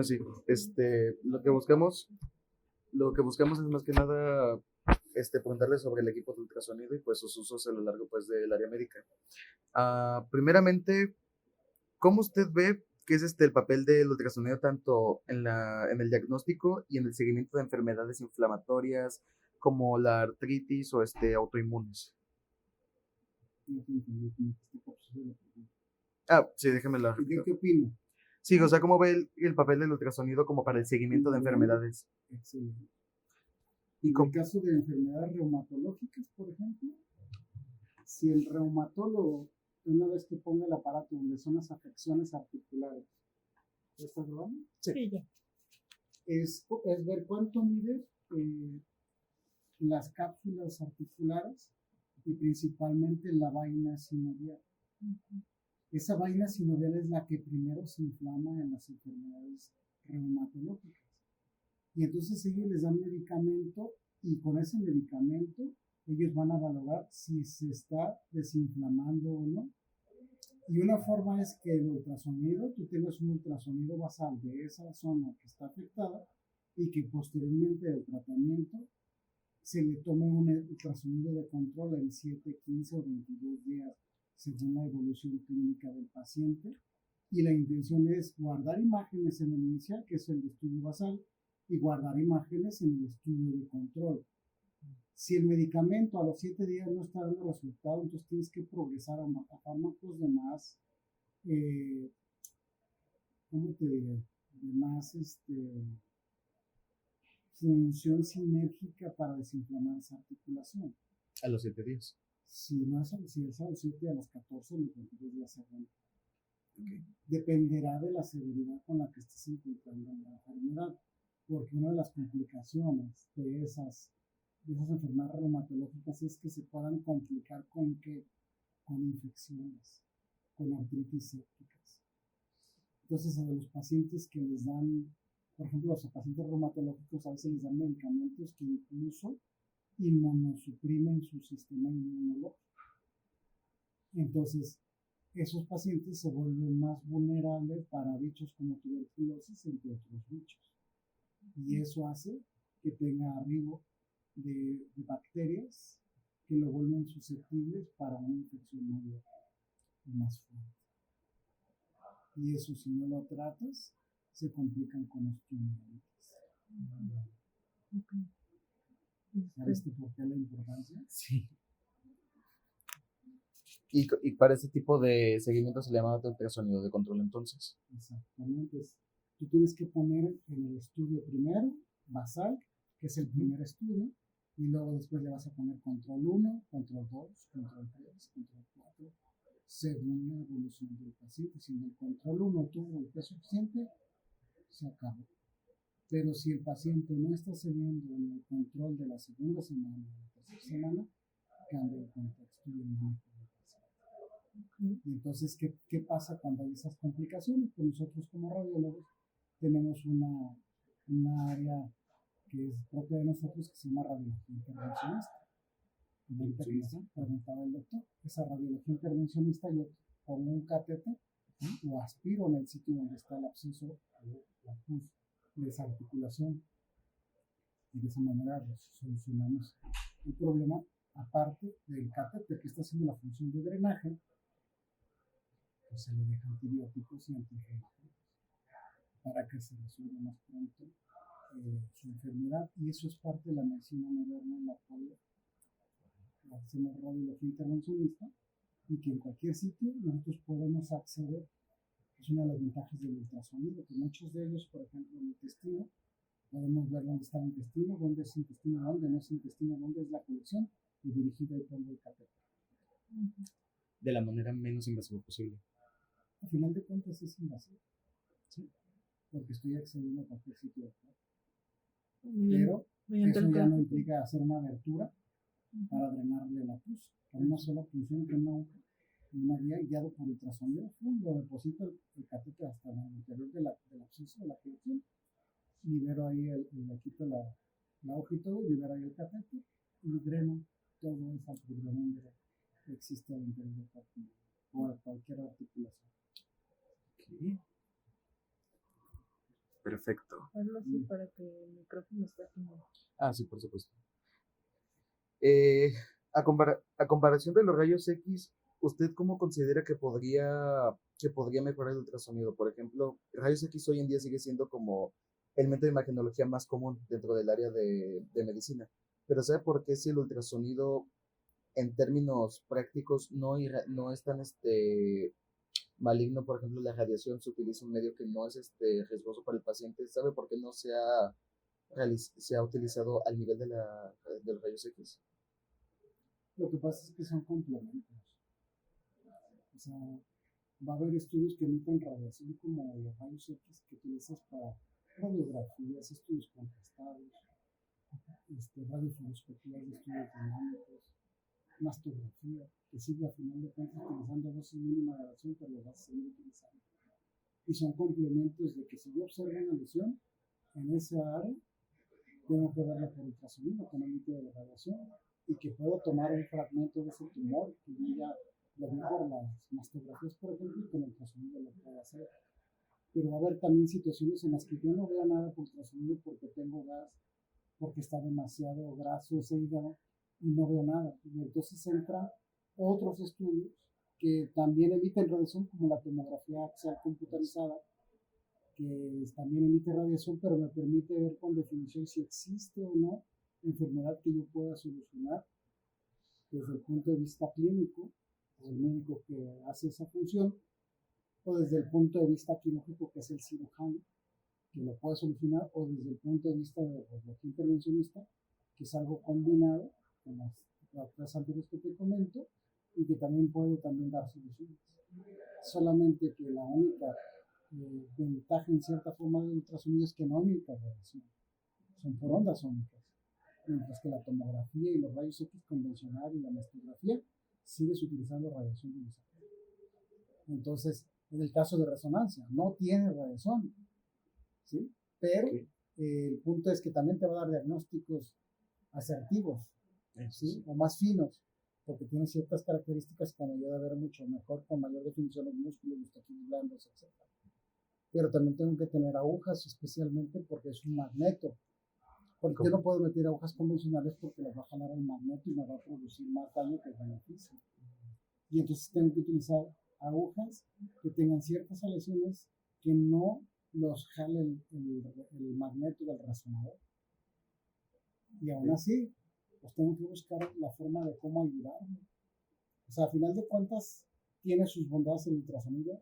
funciona así. Lo que buscamos, lo que buscamos es más que nada preguntarle sobre el equipo de ultrasonido y pues sus usos a lo largo pues del área médica. Primeramente, ¿cómo usted ve que es el papel del ultrasonido tanto en el diagnóstico y en el seguimiento de enfermedades inflamatorias como la artritis o autoinmunes? No te entendí cómo te está capsulando la pregunta. Sí, déjeme la ¿Y yo repito. qué opino? Sí, o sea, ¿cómo ve el papel del ultrasonido como para el seguimiento de enfermedades? Excelente. Y En el caso de enfermedades reumatológicas, por ejemplo, si el reumatólogo, una vez que ponga el aparato donde son las afecciones articulares, ¿estás hablando? Sí, ya. Es ver cuánto mide las cápsulas articulares y principalmente la vaina sinovial. Esa vaina sinovial es la que primero se inflama en las enfermedades reumatológicas. Y entonces ellos les dan medicamento y con ese medicamento ellos van a valorar si se está desinflamando o no. Y una forma es que el ultrasonido, tú tengas un ultrasonido basal de esa zona que está afectada y que posteriormente del tratamiento se le tome un ultrasonido de control en 7, 15 o 22 días según la evolución clínica del paciente. Y la intención es guardar imágenes en el inicial, que es el estudio basal, y guardar imágenes en el estudio de control. Si el medicamento a los 7 días no está dando resultado, entonces tienes que progresar a fármacos de más, ¿cómo te diré? De más función sinérgica para desinflamar esa articulación. a los 7 días. Si no es a los 7, a los 14, los 22 días se rompe. Okay. Dependerá de la severidad con la que estés encontrando la enfermedad, porque una de las complicaciones de esas enfermedades reumatológicas es que se puedan complicar con infecciones, con artritis sépticas. Entonces, a los pacientes que les dan, por ejemplo, los pacientes reumatológicos a veces les dan medicamentos que incluso inmunosuprimen su sistema inmunológico. Entonces, esos pacientes se vuelven más vulnerables para bichos como tuberculosis, entre otros bichos. Y eso hace que tenga arribo de bacterias que lo vuelven susceptibles para una infección mayor y más fuerte. Y eso, si no lo tratas, se complican con osteomielitis. ¿Sabes por qué la importancia? Sí. Y para ese tipo de seguimiento se le llama ultrasonido de control entonces. Exactamente. Tú tienes que poner en el estudio primero, basal, que es el primer estudio, y luego después le vas a poner control 1, control 2, control 3, control 4, según la evolución del paciente. Si en el control 1 tuvo el peso suficiente, se acabó. Pero si el paciente no está cediendo en el control de la segunda semana o la tercera semana, cambia el contexto y el manejo del paciente. Y entonces, ¿qué pasa cuando hay esas complicaciones? Pues nosotros como radiólogos tenemos una área que es propia de nosotros que se llama radiología intervencionista. Preguntaba el doctor, esa radiología intervencionista, yo pongo un catéter, lo aspiro en el sitio donde está el absceso, la pus, desarticulación, y de esa manera solucionamos el problema, aparte del catéter que está haciendo la función de drenaje, pues se le deja antibióticos y antiinflamatorios para que se resuelva más pronto su enfermedad, y eso es parte de la medicina moderna en la cual hacemos radiología intervencionista y que en cualquier sitio nosotros podemos acceder. Es una de las ventajas del ultrasonido, que muchos de ellos, por ejemplo, el intestino, podemos ver dónde está el intestino, dónde es intestino, dónde no es intestino, dónde es la colección, y dirigir ahí por el catéter. De la manera menos invasiva posible. Al final de cuentas es invasivo, ¿sí? Porque estoy accediendo a cualquier sitio de cuerpo. Pero eso ya no implica hacer una abertura para drenarle la pus. Con una sola punción que una vía guiado por ultrasonido, lo deposito el catéter hasta el interior del absceso de la colección, libero ahí, le quito la hoja y todo, libero ahí el catéter y dreno todo esa articulación que existe al interior del cuerpo o a cualquier articulación. Okay. Perfecto. Hazlo así para que el micrófono esté afinado. Ah, sí, por supuesto. A comparación de los rayos X, ¿usted cómo considera que podría mejorar el ultrasonido? Por ejemplo, rayos X hoy en día sigue siendo como el método de imagenología más común dentro del área de medicina. Pero ¿sabe por qué si el ultrasonido en términos prácticos no es tan maligno? Por ejemplo, la radiación se utiliza un medio que no es riesgoso para el paciente. ¿Sabe por qué no se ha utilizado al nivel de los rayos X? Lo que pasa es que son complementos. O sea, va a haber estudios que emiten radiación como los rayos X que utilizas para radiografías, estudios contrastados, radiofluoroscopías de estudios dinámicos, mastografía, que sigue a final de cuentas utilizando dosis mínima de radiación, pero lo vas a seguir utilizando. Y son complementos de que si yo observo una lesión en esa área, tengo que verla por ultrasonido con emite de radiación y que puedo tomar un fragmento de ese tumor que yo ya lo vi por las mastografías, por ejemplo, y con ultrasonido lo puedo hacer. Pero va a haber también situaciones en las que yo no veo nada por ultrasonido porque tengo gas, porque está demasiado graso ese hígado y no veo nada. Y entonces entran otros estudios que también emiten radiación, como la tomografía axial computarizada, que también emite radiación, pero me permite ver con definición si existe o no enfermedad que yo pueda solucionar desde el punto de vista clínico, o el médico que hace esa función, o desde el punto de vista quirúrgico, que es el cirujano, que lo puede solucionar, o desde el punto de vista de radiología intervencionista, que es algo combinado con las tres anteriores que te comento, y que también puede también dar soluciones. Solamente que la única ventaja en cierta forma del ultrasonido es que no emite radiación, son por ondas sónicas, mientras que la tomografía y los rayos X convencional y la mastografía sigues utilizando radiación ionizante. Entonces, en el caso de resonancia, no tiene radiación, ¿sí? Pero el punto es que también te va a dar diagnósticos asertivos, ¿sí? O más finos, porque tiene ciertas características que me ayuda a ver mucho mejor, con mayor definición los músculos, los tejidos blandos, etc. Pero también tengo que tener agujas, especialmente porque es un magneto. Porque yo no puedo meter agujas convencionales porque las va a jalar el magneto y me va a producir más daño que beneficio. Y entonces tengo que utilizar agujas que tengan ciertas aleaciones que no los jale el magneto del resonador. Y aún así, pues tengo que buscar la forma de cómo ayudarme. O sea, a final de cuentas, tiene sus bondades el ultrasonido,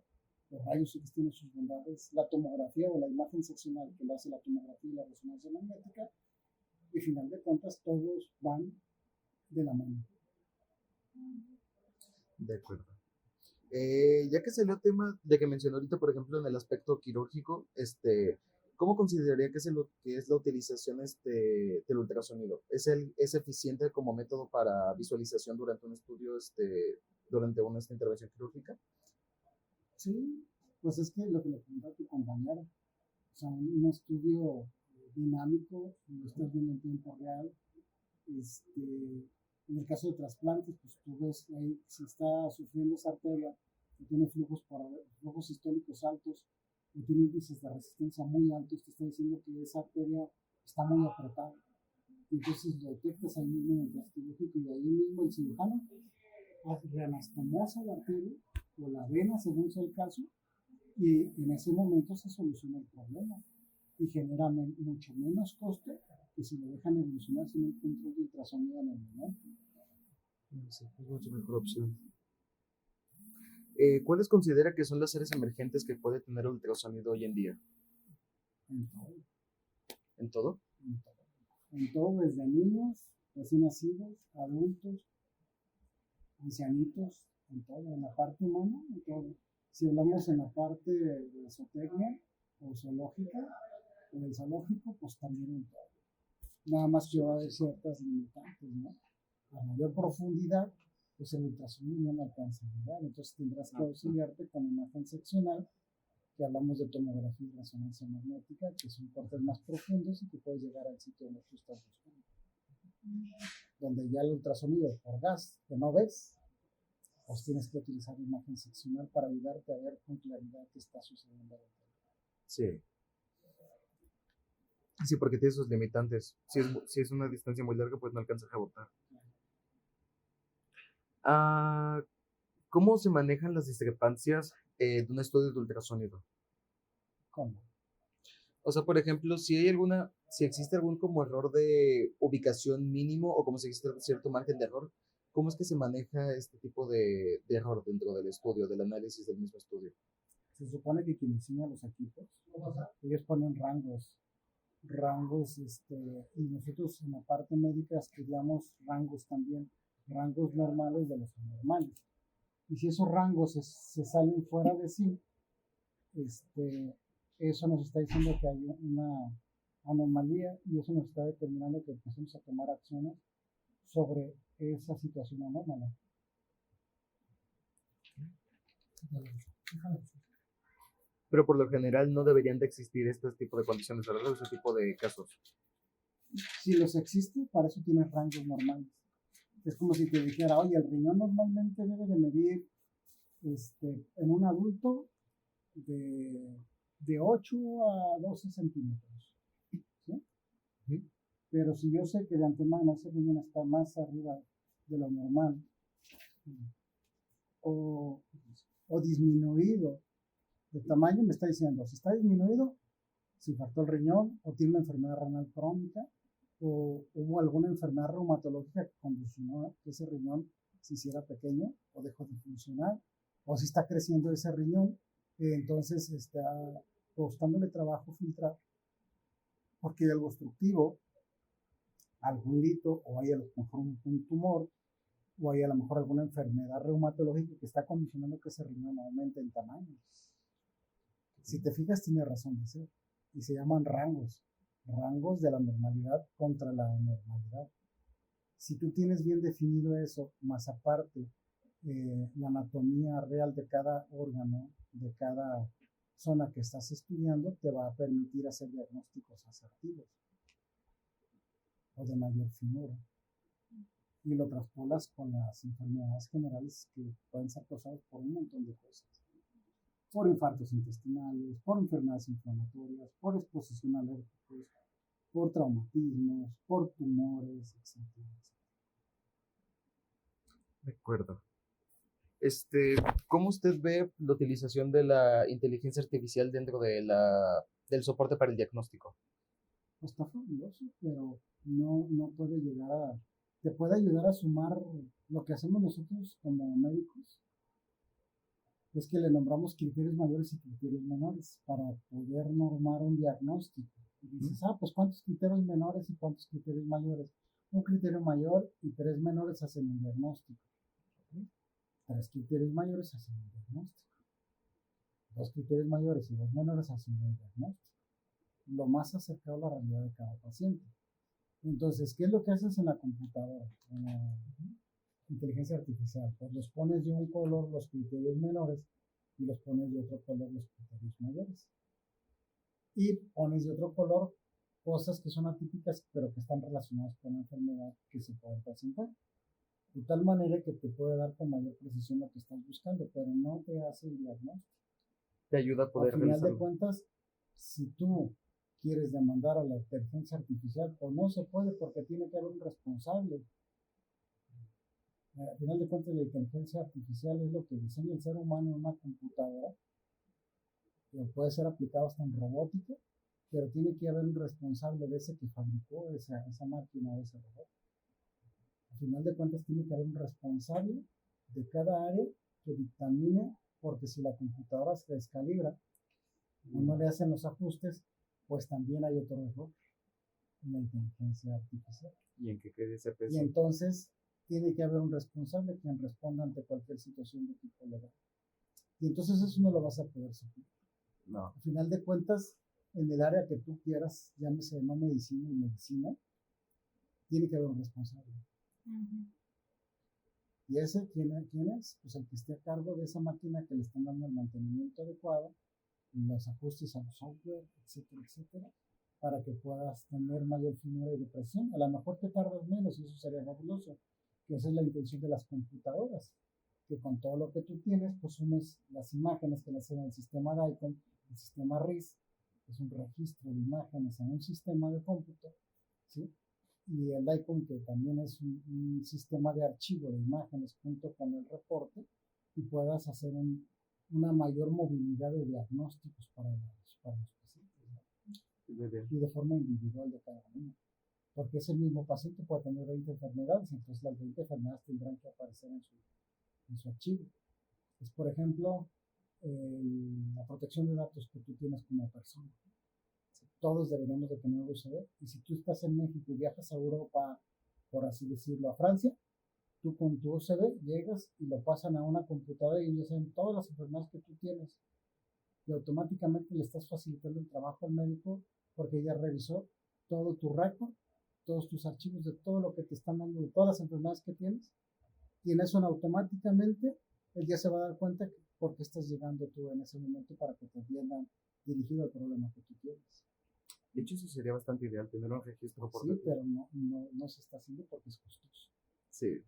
los rayos X tienen sus bondades, la tomografía o la imagen seccional que lo hace la tomografía y la resonancia magnética, y a final de cuentas todos van de la mano. De acuerdo. Ya que salió el tema de que mencionó ahorita, por ejemplo, en el aspecto quirúrgico, ¿cómo consideraría que es la utilización del ultrasonido? ¿Es eficiente como método para visualización durante un estudio, durante una intervención quirúrgica? Sí, pues es que lo que le preguntaba a tu compañero, o sea, un estudio dinámico, lo estás viendo en tiempo real. En el caso de trasplantes, pues tú ves ahí si está sufriendo esa arteria, que tiene flujos sistólicos altos, o tiene índices de resistencia muy altos, te está diciendo que esa arteria está muy apretada. Y entonces lo detectas ahí mismo en el rastrilógico y ahí mismo el cirujano reanastomosa la arteria o la vena, según sea el caso, y en ese momento se soluciona el problema y genera mucho menos costo que si lo dejan evolucionar sin un control de ultrasonido en el momento. Sí, es mucho mejor opción. ¿Cuáles considera que son las áreas emergentes que puede tener el ultrasonido hoy en día? En todo. ¿En todo? En todo. En todo, desde niños, recién nacidos, adultos, ancianitos, en todo, en la parte humana, en todo. Si hablamos en la parte de la zootecnia o zoológica, o del zoológico, pues también en todo. Nada más que va a haber ciertas limitantes, ¿no? A mayor profundidad, pues el ultrasonido ya no alcanza a llegar, entonces tendrás que auxiliarte con imagen seccional, que hablamos de tomografía y resonancia magnética, que son cortes más profundos y que puedes llegar al sitio donde tú estás buscando. Donde ya el ultrasonido por gas, que no ves, pues tienes que utilizar imagen seccional para ayudarte a ver con claridad qué está sucediendo. Sí. Sí, porque tiene sus limitantes. Si es una distancia muy larga, pues no alcanza a rebotar. Ah, ¿cómo se manejan las discrepancias de un estudio de ultrasonido? ¿Cómo? O sea, por ejemplo, si existe algún como error de ubicación mínimo o como si existe cierto margen de error, ¿cómo es que se maneja este tipo de error dentro del estudio, del análisis del mismo estudio? Se supone que quien diseña los equipos, ellos ponen rangos, y nosotros en la parte médica estudiamos rangos también, rangos normales de los anormales. Y si esos rangos se salen fuera de sí, eso nos está diciendo que hay una anomalía y eso nos está determinando que empecemos a tomar acciones sobre esa situación anómala. Pero por lo general no deberían de existir este tipo de condiciones, ¿verdad? Ese tipo de casos. Si los existe, para eso tienes rangos normales. Es como si te dijera, oye, el riñón normalmente debe de medir en un adulto de 8 a 12 centímetros. ¿Sí? ¿Sí? Pero si yo sé que de antemano ese riñón está más arriba de lo normal o, o disminuido de tamaño, me está diciendo, si está disminuido, si faltó el riñón o tiene una enfermedad renal crónica o hubo alguna enfermedad reumatológica que condicionó que ese riñón se hiciera pequeño o dejó de funcionar, o si está creciendo ese riñón, entonces está costándole trabajo filtrar porque hay algo obstructivo, algún lito, o hay a lo mejor un tumor, o hay a lo mejor alguna enfermedad reumatológica que está condicionando que ese riñón aumente en tamaño. Si te fijas, tiene razón de ser. Y se llaman rangos de la normalidad contra la anormalidad. Si tú tienes bien definido eso, más aparte la anatomía real de cada órgano, de cada zona que estás estudiando, te va a permitir hacer diagnósticos asertivos o de mayor finura. Y lo traspolas con las enfermedades generales que pueden ser causadas por un montón de cosas. Por infartos intestinales, por enfermedades inflamatorias, por exposición a alérgicos, por traumatismos, por tumores, etc. De acuerdo. ¿Cómo usted ve la utilización de la inteligencia artificial dentro del soporte para el diagnóstico? Pues está fabuloso, pero no puede llegar te puede ayudar a sumar lo que hacemos nosotros como médicos, es que le nombramos criterios mayores y criterios menores para poder normar un diagnóstico. Y dices, pues ¿cuántos criterios menores y cuántos criterios mayores? Un criterio mayor y 3 menores hacen un diagnóstico. ¿Sí? 3 criterios mayores hacen un diagnóstico. 2 criterios mayores y 2 menores hacen un diagnóstico. Lo más acercado a la realidad de cada paciente. Entonces, ¿qué es lo que haces en la computadora? En la inteligencia artificial. Pues los pones de un color los criterios menores y los pones de otro color los criterios mayores. Y pones de otro color cosas que son atípicas, pero que están relacionadas con la enfermedad que se pueden presentar. De tal manera que te puede dar con mayor precisión lo que estás buscando, pero no te hace el diagnóstico. Te ayuda a poder realizarlo. Al final realizarlo. de cuentas, si tú quieres demandar a la inteligencia artificial, pues no se puede porque tiene que haber un responsable. Al final de cuentas, la inteligencia artificial es lo que diseña el ser humano en una computadora, que puede ser aplicado hasta en robótica, pero tiene que haber un responsable de ese que fabricó esa máquina o ese robot. Al final de cuentas, tiene que haber un responsable de cada área que dictamine, porque si la computadora se descalibra o no le hacen los ajustes, pues también hay otro error en la inteligencia artificial. ¿Y en qué quede ese peso? Y entonces tiene que haber un responsable quien responda ante cualquier situación de tipo legal. Y entonces eso no lo vas a poder suplir. No. Al final de cuentas, en el área que tú quieras, llámese no medicina y medicina, tiene que haber un responsable. ¿Y ese quién es? Pues el que esté a cargo de esa máquina que le están dando el mantenimiento adecuado, los ajustes a los software, etcétera, etcétera, para que puedas tener mayor finura y depresión. A lo mejor te tardas menos y eso sería fabuloso, que esa es la intención de las computadoras, que con todo lo que tú tienes, pues sumes las imágenes que nacen en el sistema DICOM, el sistema RIS, es un registro de imágenes en un sistema de cómputo, ¿sí? Y el DICOM, que también es un sistema de archivo de imágenes junto con el reporte, y puedas hacer una mayor movilidad de diagnósticos para los pacientes, ¿no? Y de forma individual de cada uno. Porque ese mismo paciente puede tener 20 enfermedades, entonces las 20 enfermedades tendrán que aparecer en su archivo. Es, por ejemplo, la protección de datos que tú tienes como persona. Todos deberíamos de tener USB, y si tú estás en México y viajas a Europa, por así decirlo, a Francia, tú con tu USB llegas y lo pasan a una computadora y ellos saben todas las enfermedades que tú tienes, y automáticamente le estás facilitando el trabajo al médico porque ella revisó todo tu récord, todos tus archivos de todo lo que te están dando, de todas las enfermedades que tienes, y en eso automáticamente él ya se va a dar cuenta por qué estás llegando tú en ese momento para que te atiendan dirigido al problema que tú tienes. De hecho, eso sería bastante ideal, tener un registro por Sí, pero no se está haciendo porque es costoso. Sí.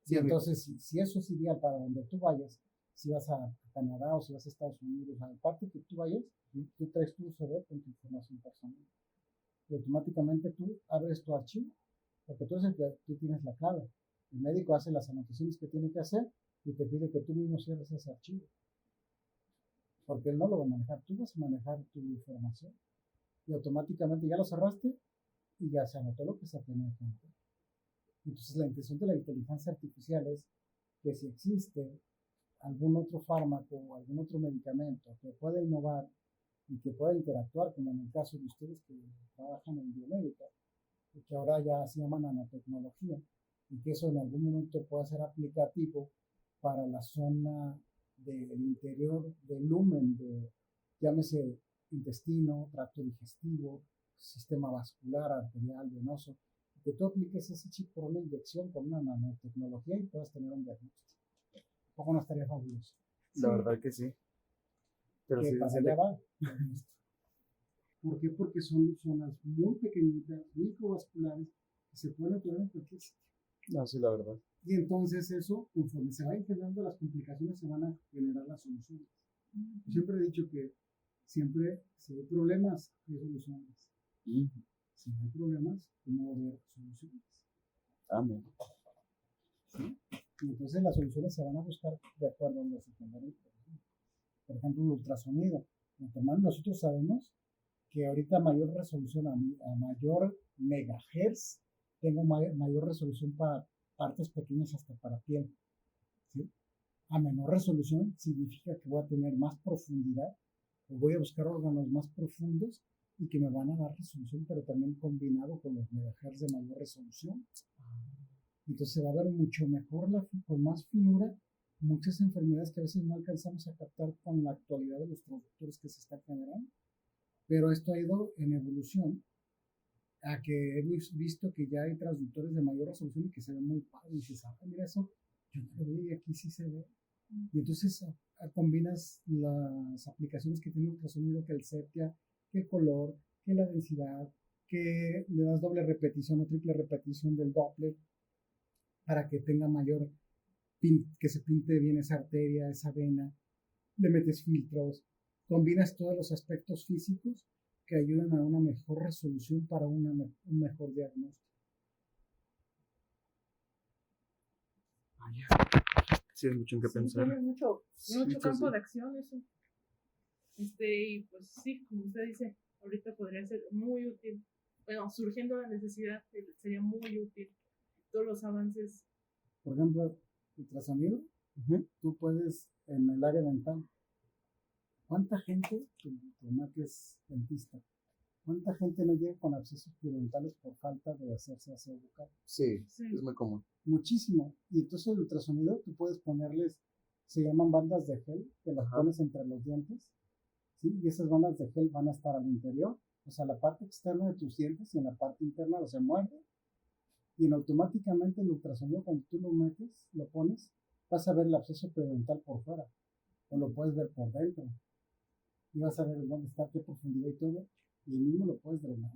Y entonces, si eso es ideal para donde tú vayas, si vas a Canadá o si vas a Estados Unidos, a la parte que tú vayas, tú traes tu USB con tu información personal. Y automáticamente tú abres tu archivo, porque tú eres el que tú tienes la clave. El médico hace las anotaciones que tiene que hacer y te pide que tú mismo cierres ese archivo. Porque él no lo va a manejar, tú vas a manejar tu información. Y automáticamente ya lo cerraste y ya se anotó lo que se tenía que anotar. Entonces la intención de la inteligencia artificial es que si existe algún otro fármaco o algún otro medicamento que pueda innovar y que pueda interactuar, como en el caso de ustedes que trabajan en biomédica, y que ahora ya se llama nanotecnología, y que eso en algún momento pueda ser aplicativo para la zona del interior del lumen, llámese intestino, tracto digestivo, sistema vascular, arterial, venoso, que tú apliques ese chip por una inyección con una nanotecnología y puedas tener un diagnóstico. ¿Poco no estaría fabuloso? La verdad que sí. Pero que sí, para allá va. ¿Por qué? Porque son zonas muy pequeñitas, microvasculares, que se pueden atorar en cualquier sitio. No, sí, la verdad. Y entonces eso, conforme se vayan generando las complicaciones, se van a generar las soluciones. Yo siempre he dicho que siempre, si hay problemas, hay soluciones. Si no hay problemas, no va a haber soluciones. Amén. ¿Sí? Y entonces las soluciones se van a buscar de acuerdo a donde se genera el problema. Por ejemplo, el ultrasonido. Nosotros sabemos que ahorita a mayor resolución, a mayor megahertz, tengo mayor resolución para partes pequeñas hasta para piel. ¿Sí? A menor resolución significa que voy a tener más profundidad, o voy a buscar órganos más profundos y que me van a dar resolución, pero también combinado con los megahertz de mayor resolución. Entonces se va a ver mucho mejor, con más finura, muchas enfermedades que a veces no alcanzamos a captar con la actualidad de los transductores que se están generando. Pero esto ha ido en evolución a que hemos visto que ya hay transductores de mayor resolución y que se ven muy padres. Y dices, mira eso, yo no lo veo y aquí sí se ve. Y entonces combinas las aplicaciones que tiene ultrasonido, que el sepia, que el color, que la densidad, que le das doble repetición o triple repetición del Doppler para que tenga mayor, que se pinte bien esa arteria, esa vena, le metes filtros, combinas todos los aspectos físicos que ayudan a una mejor resolución para un mejor diagnóstico. Sí, es mucho en qué pensar. Tiene mucho campo de acción eso. Y pues sí, como usted dice, ahorita podría ser muy útil. Bueno, surgiendo la necesidad, sería muy útil. Todos los avances. Por ejemplo, ultrasonido, tú puedes en el área dental. ¿Cuánta gente, tu mamá que es dentista, cuánta gente no llega con abscesos periodontales por falta de hacerse aseo bucal? Sí, es muy común. Muchísimo. Y entonces el ultrasonido tú puedes ponerles, se llaman bandas de gel, que las pones entre los dientes, ¿sí? Y esas bandas de gel van a estar al interior, o sea, la parte externa de tus dientes, y en la parte interna se muerde, y automáticamente el ultrasonido, cuando tú lo metes, lo pones, vas a ver el absceso periodontal por fuera, o lo puedes ver por dentro, y vas a ver dónde está, qué profundidad y todo, y el mismo lo puedes drenar,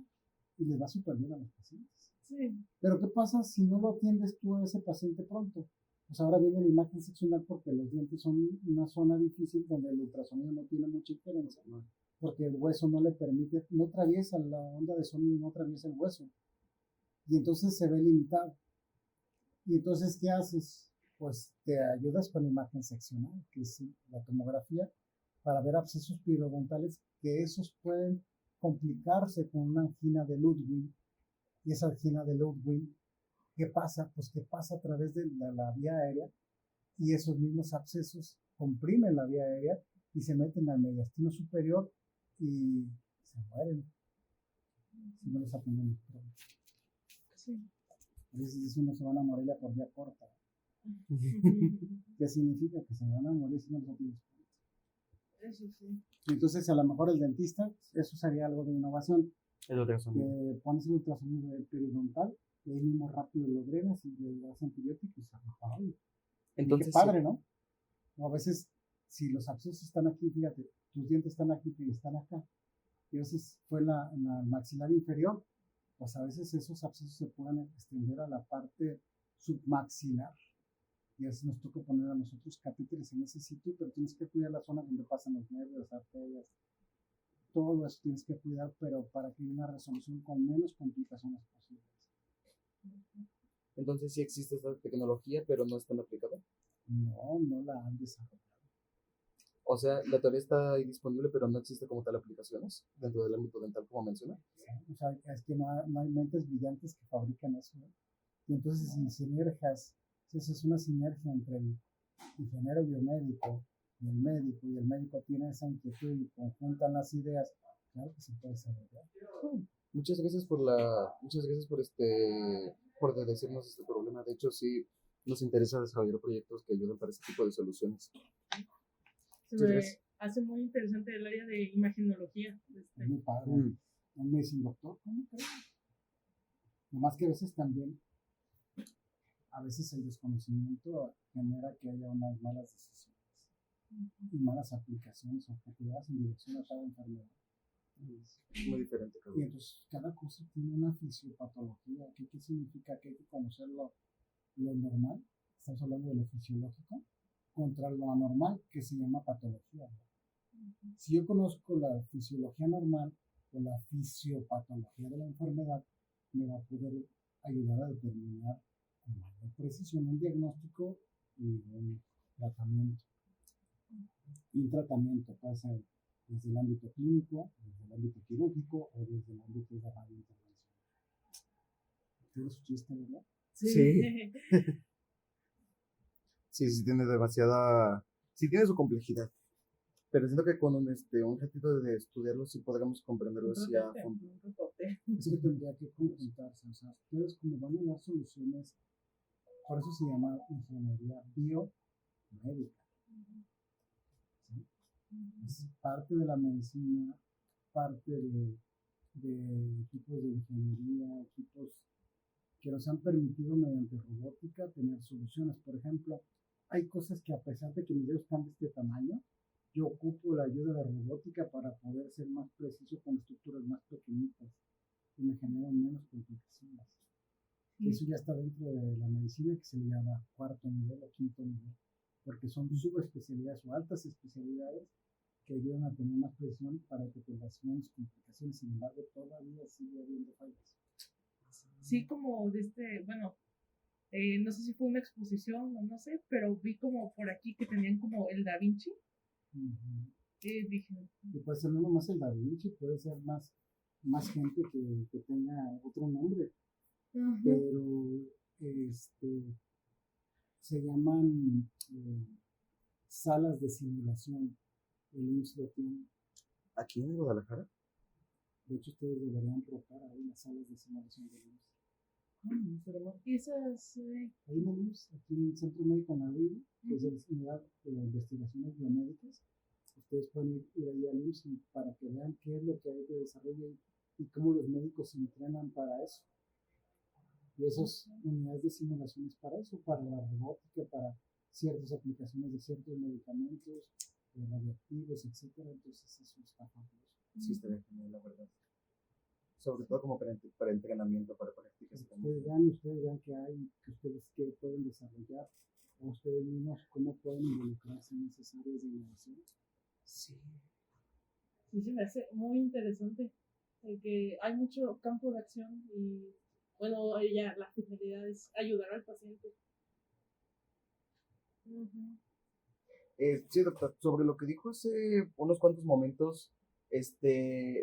y les va súper bien a los pacientes. Sí. Pero ¿qué pasa si no lo atiendes tú a ese paciente pronto? Pues ahora viene la imagen seccional porque los dientes son una zona difícil donde el ultrasonido no tiene mucha injerencia, ¿no? porque el hueso no le permite, no atraviesa la onda de sonido, no atraviesa el hueso, y entonces se ve limitado. Y entonces, ¿qué haces? Pues te ayudas con imagen seccional, que es la tomografía, para ver abscesos periodontales, que esos pueden complicarse con una angina de Ludwig. Y esa angina de Ludwig, ¿qué pasa? Pues que pasa a través de la vía aérea, y esos mismos abscesos comprimen la vía aérea y se meten al mediastino superior y se mueren si no los atendemos pronto. Sí. A veces dice uno se van a morir ya por vía corta. ¿Qué significa? Que se van a morir si no los atendemos pronto. Eso sí. Entonces, a lo mejor el dentista, eso sería algo de innovación. El ultrasonido. Pones el ultrasonido periodontal, y ahí mismo rápido lo drenas y le das antibióticos y se repara. Entonces, qué padre, sí. ¿No? O a veces, si los abscesos están aquí, fíjate, tus dientes están aquí y están acá, y a veces fue en la maxilar inferior, pues a veces esos abscesos se pueden extender a la parte submaxilar. Y a veces nos toca poner a nosotros catéteres en ese sitio, pero tienes que cuidar la zona donde pasan los nervios, las arterias, todo eso tienes que cuidar, pero para que haya una resolución con menos complicaciones posibles. Entonces sí existe esta tecnología, pero no está aplicada. No la han desarrollado. O sea, la teoría está ahí disponible, pero no existe como tal aplicaciones dentro del ámbito dental, como mencioné. Sí, o sea, es que no hay mentes brillantes que fabrican eso, ¿no? Y entonces, si sinergias, entonces es una sinergia entre el ingeniero biomédico y el médico tiene esa inquietud y conjuntan las ideas, claro que se puede desarrollar. Muchas gracias por decirnos este problema. De hecho, sí nos interesa desarrollar proyectos que ayuden para este tipo de soluciones. Se me hace muy interesante el área de imagenología. Es muy padre. En medicina, doctor, ¿cómo crees? Nomás que a veces también, el desconocimiento genera que haya unas malas decisiones y malas aplicaciones objetivas en dirección a cada enfermedad. Es muy diferente. Y entonces cada cosa tiene una fisiopatología. ¿Qué significa? Que hay que conocer lo normal, estamos hablando de lo fisiológico, contra lo anormal, que se llama patología. Si yo conozco la fisiología normal o la fisiopatología de la enfermedad, me va a poder ayudar a determinar con mayor precisión un diagnóstico y un tratamiento. Y un tratamiento puede ser desde el ámbito clínico, desde el ámbito quirúrgico o desde el ámbito de radiointervención. ¿Tiene su chiste, verdad? Sí. Sí, tiene demasiada... Sí, tiene su complejidad. Pero siento que con un ratito de estudiarlo sí podremos comprenderlo así a fondo. Es que tendría que conjuntarse. O sea, ustedes como van a dar soluciones, por eso se llama ingeniería biomédica. ¿Sí? Es parte de la medicina, parte de equipos de ingeniería, equipos que nos han permitido mediante robótica tener soluciones. Por ejemplo, hay cosas que a pesar de que mis dedos están de este tamaño, yo ocupo la ayuda de robótica para poder ser más preciso con estructuras más pequeñitas y me generan menos complicaciones. Eso ya está dentro de la medicina, que se le llama cuarto nivel o quinto nivel, porque son subespecialidades o altas especialidades que ayudan a tener más precisión para que tengas menos complicaciones. Sin embargo, todavía sigue habiendo fallas. Sí, como no sé si fue una exposición o no sé, pero vi como por aquí que tenían como el Da Vinci. Dije, y puede ser no nomás el Da Vinci, puede ser más gente que tenga otro nombre, pero se llaman salas de simulación. El IMSS lo tiene. ¿Aquí en Guadalajara? De hecho, ustedes deberían rotar ahí las salas de simulación del IMSS. Esas. Ahí en el IMSS, aquí en el Centro Médico Navivo, que es la unidad de investigaciones biomédicas, ustedes pueden ir ahí al IMSS para que vean qué es lo que hay de desarrollo y cómo los médicos se entrenan para eso. Y esas unidades de simulaciones para eso, para la robótica, para ciertas aplicaciones de ciertos medicamentos, radioactivos, etcétera. Entonces eso está fabuloso. Sí, está bien, la verdad. Sobre todo como para entrenamiento, para prácticas. Ustedes vean que hay, que ustedes que pueden desarrollar, o ustedes mismos cómo pueden involucrarse en esas áreas de innovación. Sí. Sí, se me hace muy interesante, que hay mucho campo de acción y, bueno, ya la finalidad es ayudar al paciente. Uh-huh. Sí, doctor, sobre lo que dijo hace unos cuantos momentos,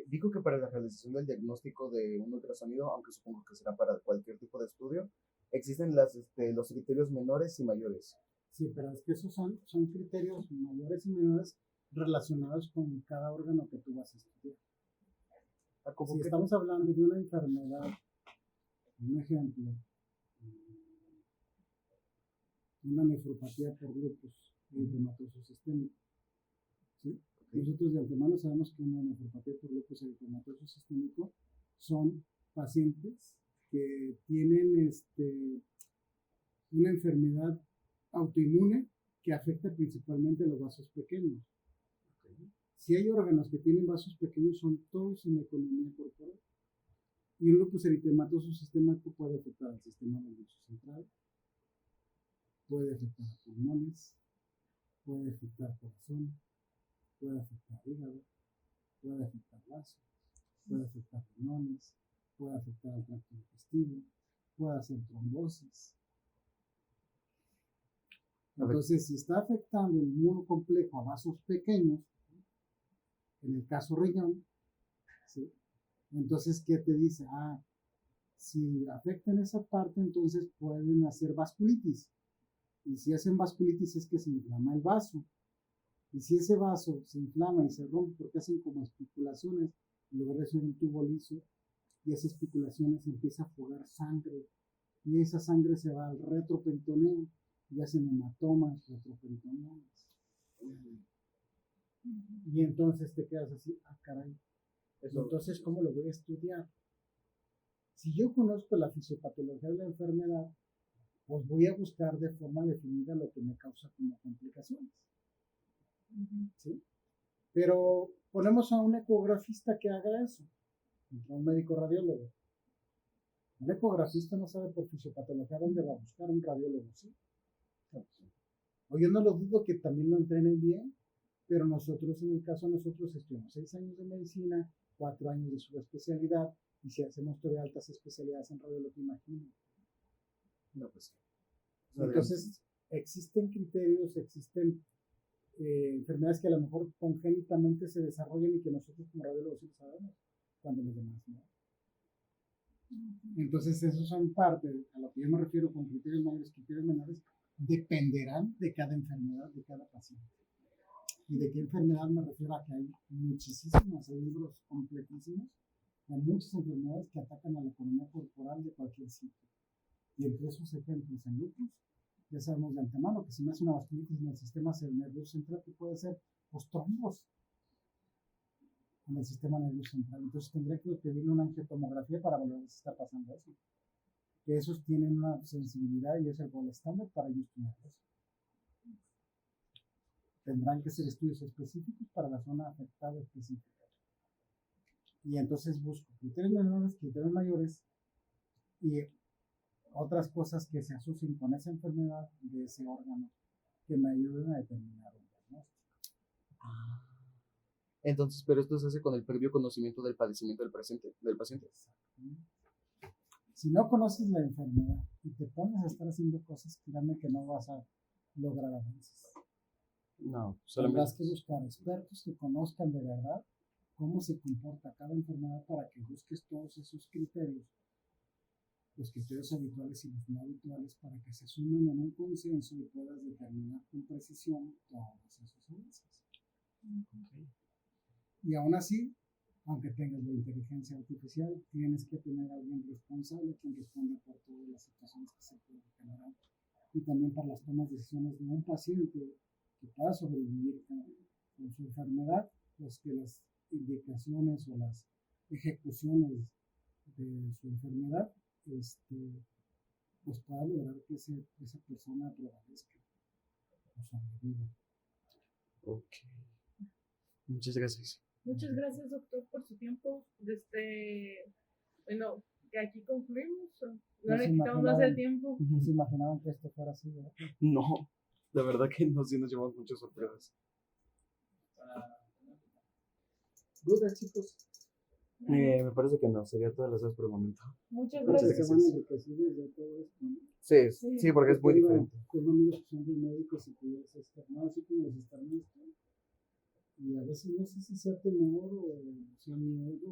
dijo que para la realización del diagnóstico de un ultrasonido, aunque supongo que será para cualquier tipo de estudio, existen los criterios menores y mayores. Sí, pero es que esos son criterios mayores y menores relacionados con cada órgano que tú vas a estudiar. Si estamos hablando de una enfermedad, un ejemplo, una nefropatía por lupus eritematoso sistémico, ¿sí? Nosotros de antemano sabemos que una nefropatía por lupus eritematoso sistémico son pacientes que tienen una enfermedad autoinmune que afecta principalmente a los vasos pequeños. Si hay órganos que tienen vasos pequeños, son todos en la economía corporal. Y un lupus eritematoso sistémico puede afectar al sistema nervioso central, puede afectar a pulmones, puede afectar corazón, puede afectar hígado, puede afectar vasos, puede afectar riñones, puede afectar al tracto digestivo, puede hacer trombosis. Entonces, si está afectando el inmunocomplejo a vasos pequeños, en el caso riñón, ¿sí? Entonces, ¿qué te dice? Si afectan esa parte, entonces pueden hacer vasculitis. Y si hacen vasculitis es que se inflama el vaso. Y si ese vaso se inflama y se rompe porque hacen como especulaciones, en lugar de ser un tubo liso, y esas especulaciones empieza a fugar sangre. Y esa sangre se va al retroperitoneo y hacen hematomas retroperitonales. Y entonces te quedas así, caray. Entonces, ¿cómo lo voy a estudiar? Si yo conozco la fisiopatología de la enfermedad, pues voy a buscar de forma definida lo que me causa como complicaciones. ¿Sí? Pero ponemos a un ecografista que haga eso, a un médico radiólogo. Un ecografista no sabe por fisiopatología dónde va a buscar un radiólogo, ¿sí? O yo no lo dudo que también lo entrenen bien, pero nosotros, en el caso de nosotros, estudiamos 6 años de medicina, 4 años de subespecialidad, y si hacemos todavía altas especialidades en radiología, imagínate. No, pues. Entonces, existen criterios, existen enfermedades que a lo mejor congénitamente se desarrollan y que nosotros como radiólogos sí lo sabemos, cuando los demás no. Entonces, esos son parte, a lo que yo me refiero con criterios mayores, criterios menores, dependerán de cada enfermedad, de cada paciente. ¿Y de qué enfermedad me refiero? A que hay muchísimos, hay libros completísimos, hay muchas enfermedades que atacan a la economía corporal de cualquier sitio. Y entre esos ejemplos, en lupus, ya sabemos de antemano que si me hace una vasculitis en el sistema nervioso central, que puede ser pues, trombos en el sistema nervioso central. Entonces tendría que pedirle una angiotomografía para ver si está pasando eso. Que esos tienen una sensibilidad y es el gol estándar para ellos estudiar eso. Tendrán que ser estudios específicos para la zona afectada específica. Y entonces busco criterios menores, criterios mayores y otras cosas que se asocien con esa enfermedad de ese órgano que me ayuden a determinar un diagnóstico. Entonces, pero esto se hace con el previo conocimiento del padecimiento del paciente. Si no conoces la enfermedad y te pones a estar haciendo cosas, créanme que no vas a lograr avances. No, tendrás que buscar expertos que conozcan de verdad cómo se comporta cada enfermedad para que busques todos esos criterios, los criterios habituales y los no habituales, para que se sumen en un consenso y puedas determinar con precisión todos esos avances. Okay. Y aún así, aunque tengas la inteligencia artificial, tienes que tener a alguien responsable quien responda por todas las situaciones que se pueden generar y también para las tomas de decisiones de un paciente que pueda sobrevivir con su enfermedad, pues que las indicaciones o las ejecuciones de su enfermedad pues pueda lograr que esa persona prevalezca o sobreviva. Ok. Muchas gracias. Muchas gracias, doctor, por su tiempo. Bueno, que aquí concluimos. No le quitamos más el tiempo. ¿No se imaginaban que esto fuera así, verdad? No, la verdad que no, sí nos llevamos muchas sorpresas. ¿Dudas, chicos? Me parece que no, sería todas las dos por el momento. Muchas Muchas gracias. Se van enriquecidos de todo esto, ¿no? Sí, Sí. sí, porque es muy diferente. Tengo amigos que son médicos y cuidados externos, así como los externos. Y a veces no sé si sea temor o sea miedo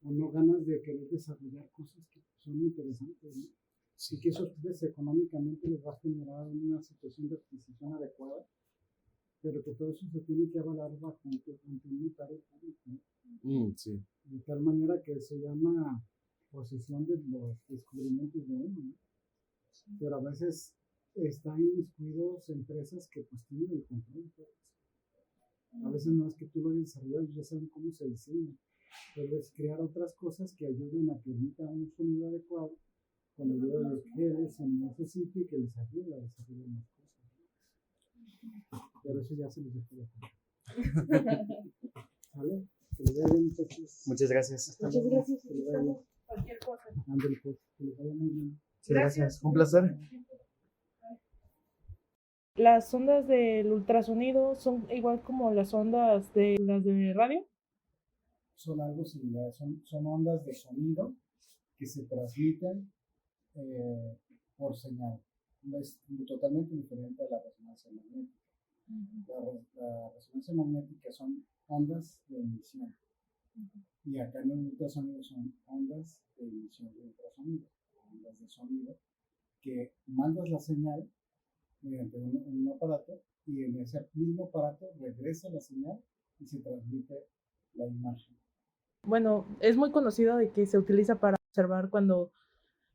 o no ganas de querer desarrollar cosas que son interesantes, ¿no? Sí, que eso económicamente les va a generar una situación de adquisición adecuada, pero que todo eso se tiene que avalar bajo un notario público, ¿no? Sí. De tal manera que se llama posesión de los descubrimientos de uno, ¿no? Pero a veces están inmiscuidos empresas que pues tienen el control de todo eso. A veces no es que tú lo hayas desarrollado, ya saben cómo se diseña, pero es crear otras cosas que ayuden a que emita un sonido adecuado con la ayuda de que se necesite y que les ayude a desarrollar más cosas. Pero eso ya se les dejo de hacer. ¿Vale? Que les vaya bien, muchachos. Muchas gracias. Muchas gracias. Cualquier cosa. Ándale, pues, que les vaya muy bien. Gracias. Un placer. Las ondas del ultrasonido son igual como las ondas de las de radio. Son algo similar, son ondas de sonido que se transmiten por señal. Es totalmente diferente a la resonancia magnética. La resonancia magnética son ondas de emisión. Y acá en el ultrasonido son ondas de emisión de ultrasonido, ondas de sonido, que mandas la señal mediante un aparato y en ese mismo aparato regresa la señal y se transmite la imagen. Bueno, es muy conocido de que se utiliza para observar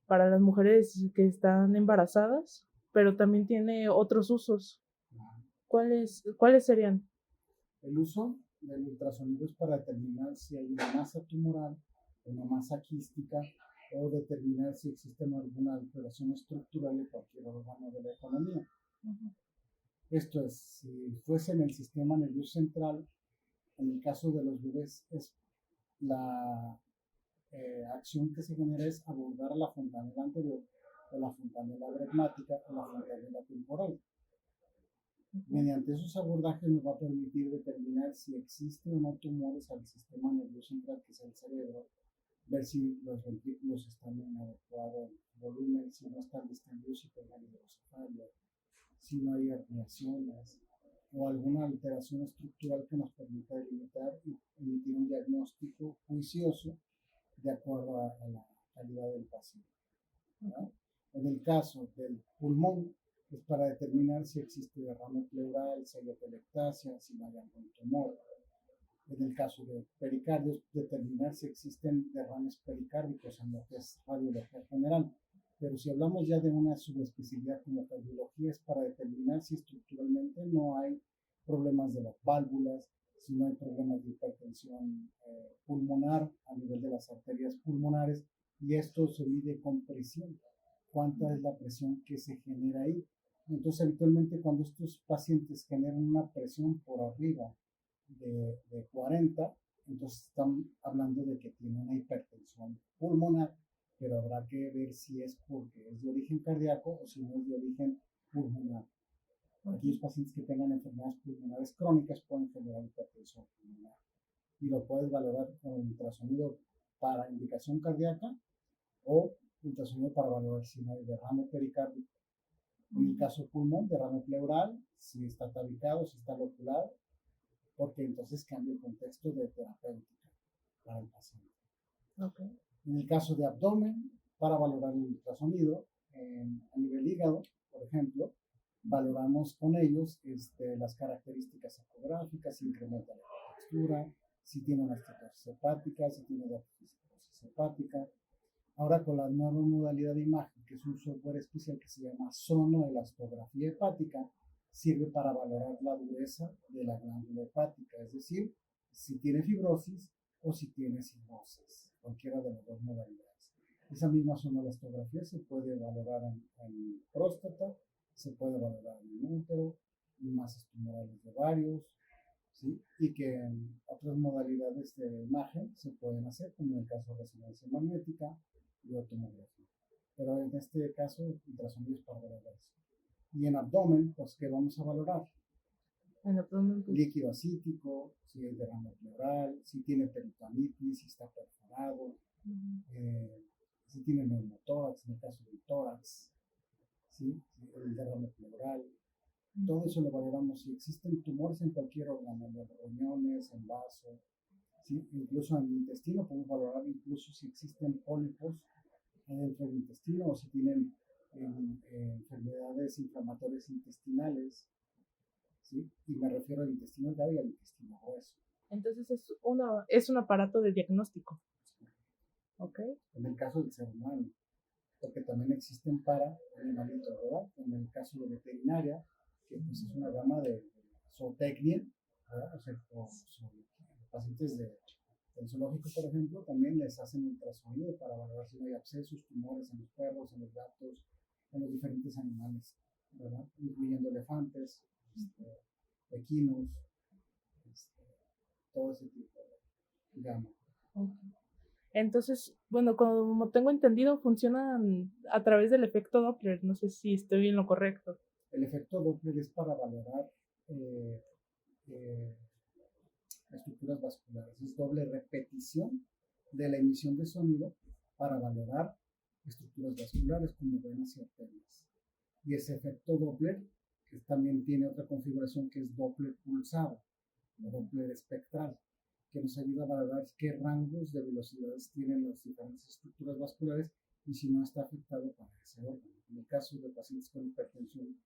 para las mujeres que están embarazadas, pero también tiene otros usos. ¿Cuáles serían? El uso del ultrasonido es para determinar si hay una masa tumoral, una masa quística o determinar si existe alguna alteración estructural en cualquier órgano de la economía. Esto es, si fuese en el sistema nervioso central, en el caso de los bebés, es la acción que se genera es abordar a la fontanela anterior, o la fontanela bregmática, o la fontanela temporal. Mediante esos abordajes nos va a permitir determinar si existen o no tumores al sistema nervioso central, que es el cerebro, ver si los ventrículos están en adecuado volumen, si no están distendidos, si tengan hidrocefalia, si no hay herniaciones o alguna alteración estructural que nos permita delimitar y emitir un diagnóstico juicioso de acuerdo a la calidad del paciente, ¿no? En el caso del pulmón, es para determinar si existe derrame pleural, si hay atelectasia, si no hay algún tumor. En el caso del pericardio, es determinar si existen derrames pericárdicos en lo que es radiología general. Pero si hablamos ya de una subespecialidad como cardiología, es para determinar si estructuralmente no hay problemas de las válvulas, si no hay problemas de hipertensión pulmonar a nivel de las arterias pulmonares, y esto se mide con presión. ¿Cuánta es la presión que se genera ahí? Entonces, habitualmente cuando estos pacientes generan una presión por arriba de 40, entonces están hablando de que tiene una hipertensión pulmonar, pero habrá que ver si es porque es de origen cardíaco o si no es de origen pulmonar. Aquellos pacientes que tengan enfermedades pulmonares crónicas pueden generar hipertensión pulmonar. Y lo puedes valorar con ultrasonido para indicación cardíaca o ultrasonido para valorar si no hay derrame pericárdico. En el caso pulmón, derrame pleural, si está tabicado, si está loculado, porque entonces cambia el contexto de terapéutica para el paciente. Okay. En el caso de abdomen, para valorar el ultrasonido, a nivel hígado, por ejemplo, valoramos con ellos las características ecográficas, si incrementa la textura, si tiene una esteatosis hepática, si tiene diálisis hepática. Ahora con la nueva modalidad de imagen, que es un software especial que se llama sonoelastografía hepática, sirve para valorar la dureza de la glándula hepática, es decir, si tiene fibrosis o si tiene cirrosis, cualquiera de las dos modalidades. Esa misma sonoelastografía se puede valorar en próstata, se puede valorar en útero, en masas tumorales de varios, ¿sí? Y que en otras modalidades de imagen se pueden hacer, como en el caso de resonancia magnética y tomografía. Pero en este caso, ultrasonido es para valorar eso. Y en abdomen, pues, ¿qué vamos a valorar? En el abdomen, pues. Líquido acítico, si es derrame pleural, si tiene peritonitis, si está perforado, si tiene neumotórax, en el caso del tórax, ¿sí? El derrame pleural. Todo eso lo valoramos. Si existen tumores en cualquier órgano, en los riñones, en vaso, ¿sí? Incluso en el intestino, podemos valorar incluso si existen pólipos dentro del intestino o si tienen enfermedades inflamatorias intestinales, ¿sí? Y me refiero al intestino delgado y al intestino grueso. Entonces es un aparato de diagnóstico. ¿Ok? En el caso del ser humano, porque también existen para animalitos, ¿verdad? En el caso de veterinaria, que pues es una rama de zootecnia, ¿verdad? O sea, pacientes del zoológico, por ejemplo, también les hacen ultrasonido para valorar si no hay abscesos, tumores en los perros, en los gatos, en los diferentes animales, ¿verdad? Incluyendo elefantes, equinos, todo ese tipo de gama. Okay. Entonces, bueno, como tengo entendido, funcionan a través del efecto Doppler. No sé si estoy en lo correcto. El efecto Doppler es para valorar estructuras vasculares. Es doble repetición de la emisión de sonido para valorar estructuras vasculares como venas y arterias. Y ese efecto Doppler que también tiene otra configuración que es Doppler pulsado o Doppler espectral, que nos ayuda a valorar qué rangos de velocidades tienen las diferentes estructuras vasculares y si no está afectado para ese órgano. En el caso de pacientes con hipertensión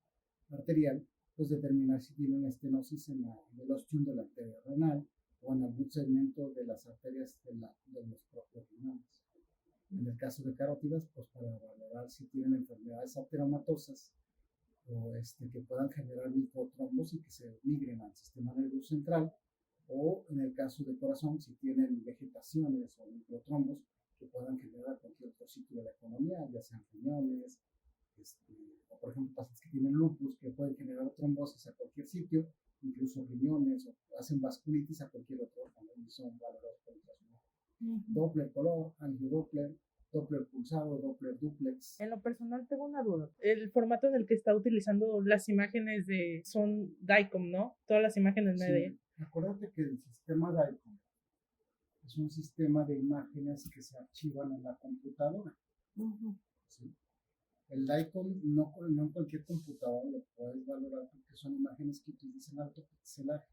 arterial, pues determinar si tienen estenosis en el ostium de la arteria renal o en algún segmento de las arterias de los propios riñones. En el caso de carótidas, pues para valorar si tienen enfermedades arteriomatosas o que puedan generar microtrombos y que se migren al sistema nervioso central, o en el caso de corazón, si tienen vegetaciones o microtrombos que puedan generar cualquier otro sitio de la economía, ya sean riñones, o por ejemplo pacientes que tienen lupus que pueden generar trombosis a cualquier sitio, incluso riñones, o hacen vasculitis a cualquier otro órgano y son valorados por ultrasonido. Doppler color, angiodoppler, Doppler pulsado, Doppler duplex. En lo personal tengo una duda. El formato en el que está utilizando las imágenes son DICOM, ¿no? Todas las imágenes sí, acuérdate que el sistema DICOM es un sistema de imágenes que se archivan en la computadora. ¿Sí? El DICOM no en cualquier computadora lo puedes valorar porque son imágenes que utilizan alto pixelaje.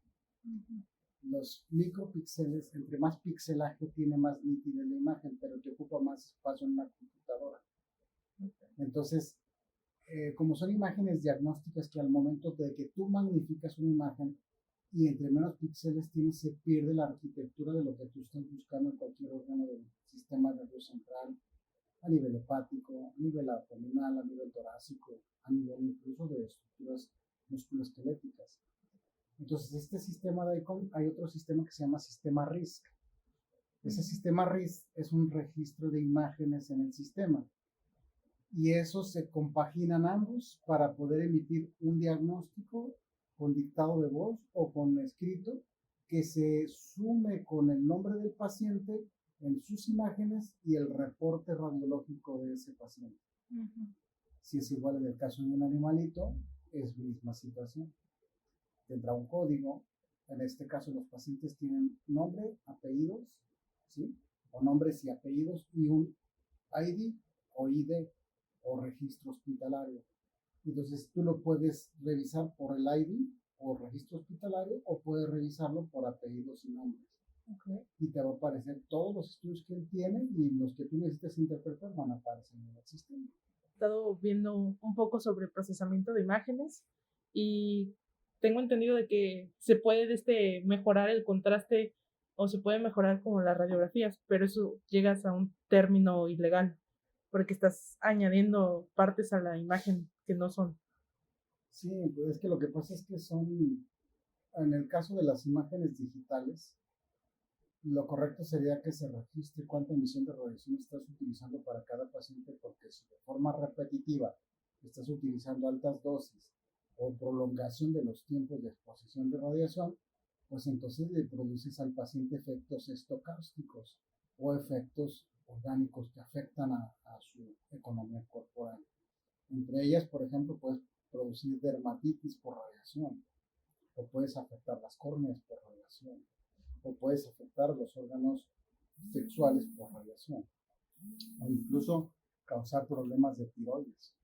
Los micropíxeles, entre más pixelaje tiene más nítida la imagen, pero te ocupa más espacio en la computadora. Entonces, como son imágenes diagnósticas que al momento de que tú magnificas una imagen y entre menos píxeles tienes, se pierde la arquitectura de lo que tú estás buscando en cualquier órgano del sistema nervioso central, a nivel hepático, a nivel abdominal, a nivel torácico, a nivel incluso de estructuras musculoesqueléticas. Entonces, este sistema de DICOM, hay otro sistema que se llama sistema RISC. Ese sistema RISC es un registro de imágenes en el sistema. Y esos se compaginan ambos para poder emitir un diagnóstico con dictado de voz o con escrito que se sume con el nombre del paciente en sus imágenes y el reporte radiológico de ese paciente. Si es igual en el caso de un animalito, es misma situación. Tendrá un código. En este caso los pacientes tienen nombre, apellidos, ¿sí? O nombres y apellidos y un ID o ID o registro hospitalario. Entonces tú lo puedes revisar por el ID o registro hospitalario o puedes revisarlo por apellidos y nombres. Y te va a aparecer todos los estudios que él tiene y los que tú necesitas interpretar van a aparecer en el sistema. He estado viendo un poco sobre procesamiento de imágenes y tengo entendido de que se puede mejorar el contraste o se puede mejorar como las radiografías, pero eso llegas a un término ilegal porque estás añadiendo partes a la imagen que no son. Sí, pues es que lo que pasa es que en el caso de las imágenes digitales, lo correcto sería que se registre cuánta emisión de radiación estás utilizando para cada paciente, porque si de forma repetitiva estás utilizando altas dosis o prolongación de los tiempos de exposición de radiación, pues entonces le produces al paciente efectos estocásticos o efectos orgánicos que afectan a su economía corporal. Entre ellas, por ejemplo, puedes producir dermatitis por radiación, o puedes afectar las córneas por radiación, o puedes afectar los órganos sexuales por radiación, o incluso causar problemas de tiroides.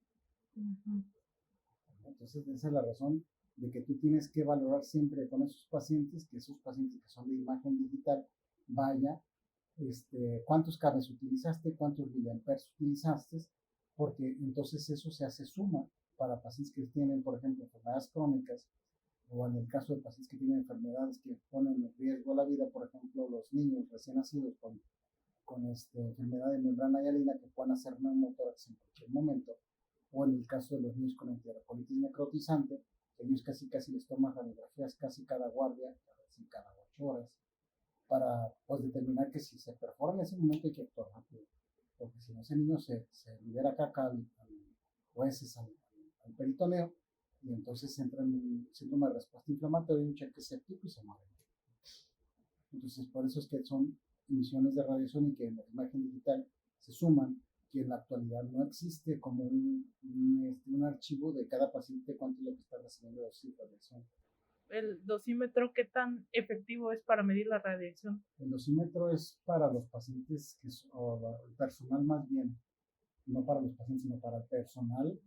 Entonces, esa es la razón de que tú tienes que valorar siempre con esos pacientes, que esos pacientes que son de imagen digital, vaya, cuántos cables utilizaste, cuántos miliamperes utilizaste, porque entonces eso se hace suma para pacientes que tienen, por ejemplo, enfermedades crónicas, o en el caso de pacientes que tienen enfermedades que ponen en riesgo la vida, por ejemplo, los niños recién nacidos con enfermedad de membrana hialina que puedan hacer neumotórax en cualquier momento, o en el caso de los niños con enterocolitis necrotizante, ellos casi les toman radiografías casi cada guardia, casi cada 8 horas, para pues, determinar que si se perfora en ese momento hay que actuar rápido, porque si no ese niño se libera caca o heces al peritoneo, y entonces entra en un síndrome de respuesta inflamatoria, un cheque séptico y se muere. Entonces por eso es que son emisiones de radiación y que en la imagen digital se suman, que en la actualidad no existe como un archivo de cada paciente cuánto es lo que está recibiendo de dosis de radiación. ¿El dosímetro qué tan efectivo es para medir la radiación? El dosímetro es para los pacientes, o el personal más bien, no para los pacientes, sino para el personal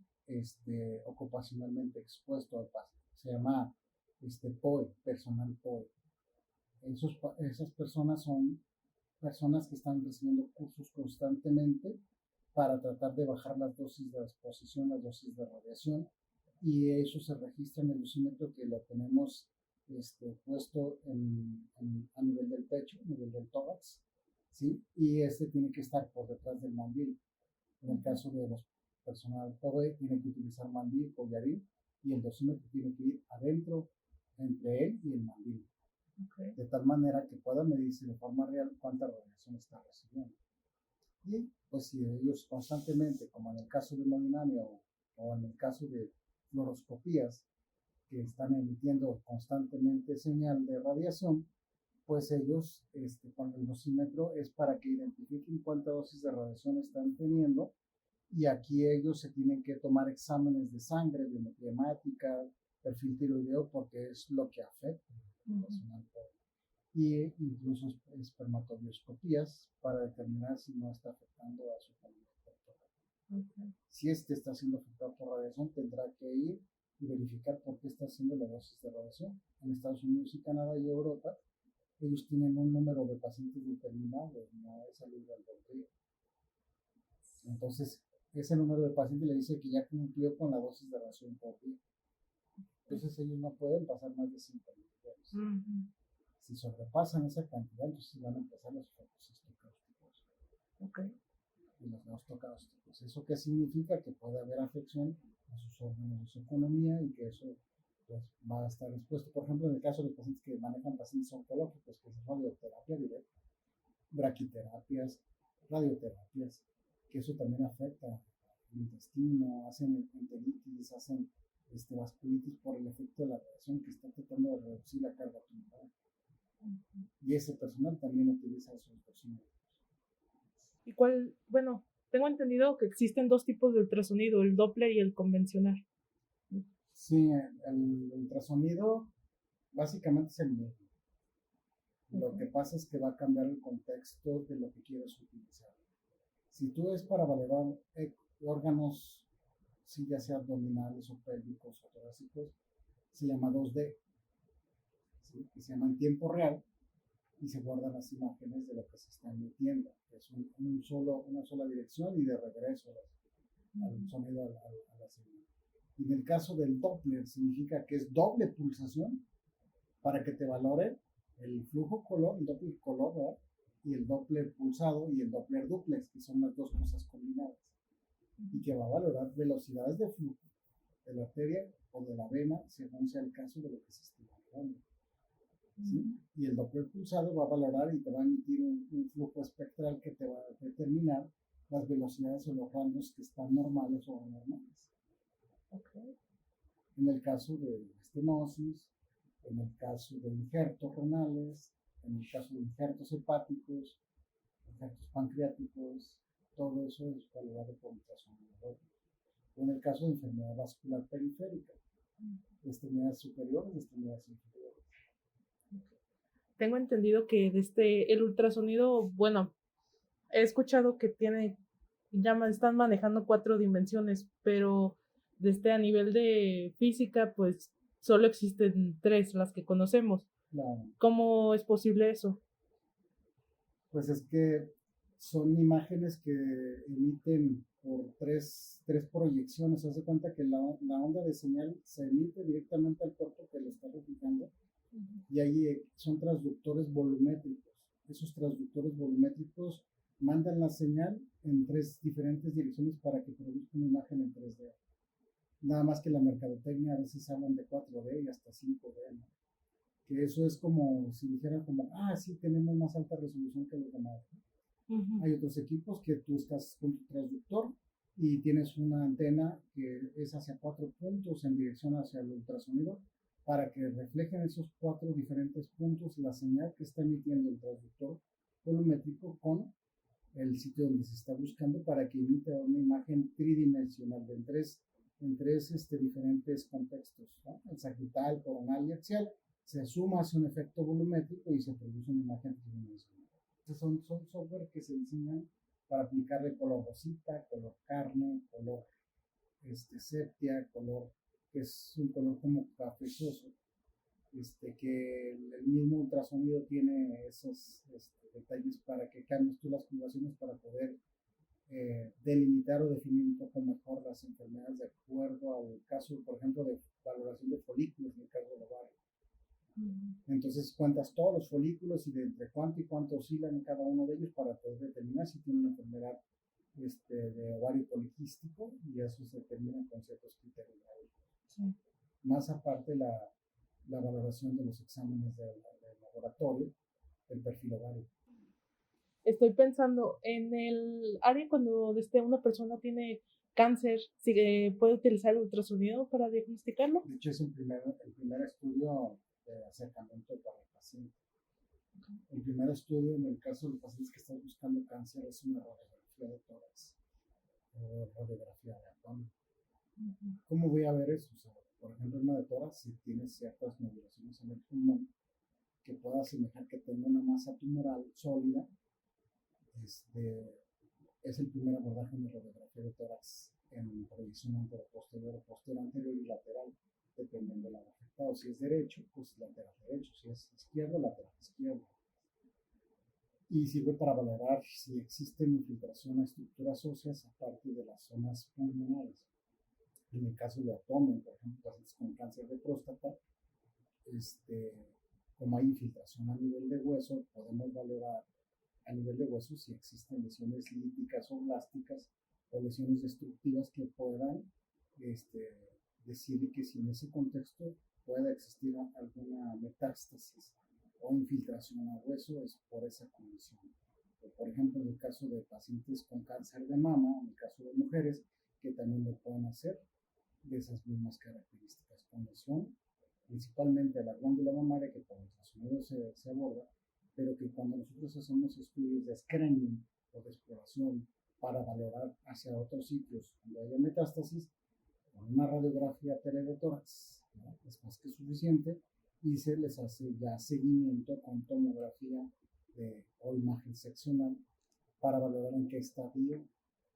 ocupacionalmente expuesto al paciente. Se llama POE, personal POE. Esas personas son personas que están recibiendo cursos constantemente para tratar de bajar las dosis de exposición, las dosis de radiación, y eso se registra en el dosímetro que lo tenemos puesto a nivel del pecho, a nivel del tórax, ¿sí? Y tiene que estar por detrás del mandil. En el caso de los personal POE, tiene que utilizar mandil, collarín, y el dosímetro tiene que ir adentro, entre él y el mandil. Okay. De tal manera que pueda medirse de forma real cuánta radiación está recibiendo. Y pues si ellos constantemente, como en el caso de hemodinamia o en el caso de fluoroscopías, que están emitiendo constantemente señal de radiación, pues ellos con el dosímetro es para que identifiquen cuánta dosis de radiación están teniendo, y aquí ellos se tienen que tomar exámenes de sangre, biometría hemática, perfil tiroideo, porque es lo que afecta y incluso espermatobioscopías para determinar si no está afectando a su familia corporal. Si está siendo afectado por radiación, tendrá que ir y verificar por qué está haciendo la dosis de radiación. En Estados Unidos y Canadá y Europa, ellos tienen un número de pacientes determinado, no es el libre albedrío. Entonces, ese número de pacientes le dice que ya cumplió con la dosis de radiación por día. Entonces ellos no pueden pasar más de 5 miligramos. Si sobrepasan esa cantidad, entonces van a empezar los focos estocásticos. Okay. Y los neostocásticos. ¿Eso qué significa? Que puede haber afección a sus órganos de su economía y que eso pues, va a estar expuesto. Por ejemplo, en el caso de los pacientes que manejan pacientes oncológicos, que es radioterapia directa, braquiterapias, radioterapias, que eso también afecta el intestino, hacen enteritis, hacen vasculitis por el efecto de la radiación que está tratando de reducir la carga tumoral. Y ese personal también utiliza esos dosímetros. ¿Y cuál? Bueno, tengo entendido que existen 2 tipos de ultrasonido, el Doppler y el convencional. Sí, el ultrasonido básicamente es el mismo. Lo que pasa es que va a cambiar el contexto de lo que quieres utilizar. Si tú es para valorar órganos, si ya sea abdominales o pélvicos o torácicos, se llama 2D. ¿Sí? Que se llama en tiempo real y se guardan las imágenes de lo que se está emitiendo. Es una sola dirección y de regreso al sonido a la señal. Y en el caso del Doppler significa que es doble pulsación para que te valore el flujo color, el Doppler color, ¿verdad? Y el Doppler pulsado y el Doppler duplex, que son las dos cosas combinadas. Y que va a valorar velocidades de flujo de la arteria o de la vena, según sea el caso de lo que se esté valorando. ¿Sí? Y el Doppler pulsado va a valorar y te va a emitir un flujo espectral que te va a determinar las velocidades o los rangos que están normales o anormales. Okay. En el caso de estenosis, en el caso de injertos renales, en el caso de injertos hepáticos, injertos pancreáticos, todo eso es valorado por ultrasonido. En el caso de enfermedad vascular periférica, extremidades superiores, extremidades inferiores. Tengo entendido que el ultrasonido, bueno, he escuchado que están manejando 4 dimensiones, pero a nivel de física, pues solo existen 3, las que conocemos. Claro. ¿Cómo es posible eso? Pues es que son imágenes que emiten por tres proyecciones. Haz de cuenta que la onda de señal se emite directamente al cuerpo que lo está reflejando, y ahí son transductores volumétricos. Esos transductores volumétricos mandan la señal en 3 diferentes direcciones para que produzca una imagen en 3D. Nada más que la mercadotecnia a veces hablan de 4D y hasta 5D, ¿no? Que eso es como si dijeran como, sí, tenemos más alta resolución que los demás, ¿no? Uh-huh. Hay otros equipos que tú estás con tu transductor y tienes una antena que es hacia 4 puntos en dirección hacia el ultrasonido, para que reflejen esos 4 diferentes puntos la señal que está emitiendo el transductor volumétrico con el sitio donde se está buscando, para que emita una imagen tridimensional en tres diferentes contextos, ¿no? El sagital, coronal y axial. Se suma hacia un efecto volumétrico y se produce una imagen tridimensional. Entonces son software que se diseñan para aplicarle color rosita, color carne, color sepia, color que es un color como cafezoso, que el mismo ultrasonido tiene esos detalles para que cambies tú las coloraciones para poder delimitar o definir un poco mejor las enfermedades de acuerdo al caso, por ejemplo, de valoración de folículos en el caso del ovario. Entonces cuentas todos los folículos y de entre cuánto y cuánto oscilan en cada uno de ellos para poder determinar si tiene una enfermedad de ovario poliquístico, y eso se determina con ciertos criterios. Sí. Más aparte la valoración de los exámenes del laboratorio, del perfil ovario. Estoy pensando en el área cuando una persona tiene cáncer, ¿puede utilizar el ultrasonido para diagnosticarlo? De hecho, es el primer estudio de acercamiento para el paciente. Okay. El primer estudio en el caso de pacientes que están buscando cáncer es una radiografía de tórax o radiografía de abdomen. Uh-huh. ¿Cómo voy a ver eso? O sea, por ejemplo, en una de tórax, si tiene ciertas modulaciones en el pulmón que pueda asemejar que tenga una masa tumoral sólida, es el primer abordaje de radiografía de tórax en proyección anteroposterior o posterior anterior y lateral, dependiendo del lado afectado. Si es derecho, pues lateral derecho; si es izquierdo, lateral izquierdo. Y sirve para valorar si existe infiltración a estructuras óseas aparte de las zonas pulmonares. En el caso de abdomen, por ejemplo, pacientes con cáncer de próstata, como hay infiltración a nivel de hueso, podemos valorar a nivel de hueso si existen lesiones líticas o blásticas o lesiones destructivas que puedan decir que si en ese contexto pueda existir alguna metástasis o infiltración a hueso, es por esa condición. Por ejemplo, en el caso de pacientes con cáncer de mama, en el caso de mujeres, que también lo pueden hacer de esas mismas características, con lesión principalmente a la glándula mamaria, que por el ultrasonido se aborda, pero que cuando nosotros hacemos estudios de screening o de exploración para valorar hacia otros sitios donde haya metástasis, con una radiografía tele de tórax, ¿no?, es más que suficiente, y se les hace ya seguimiento con tomografía o imagen seccional para valorar en qué estadio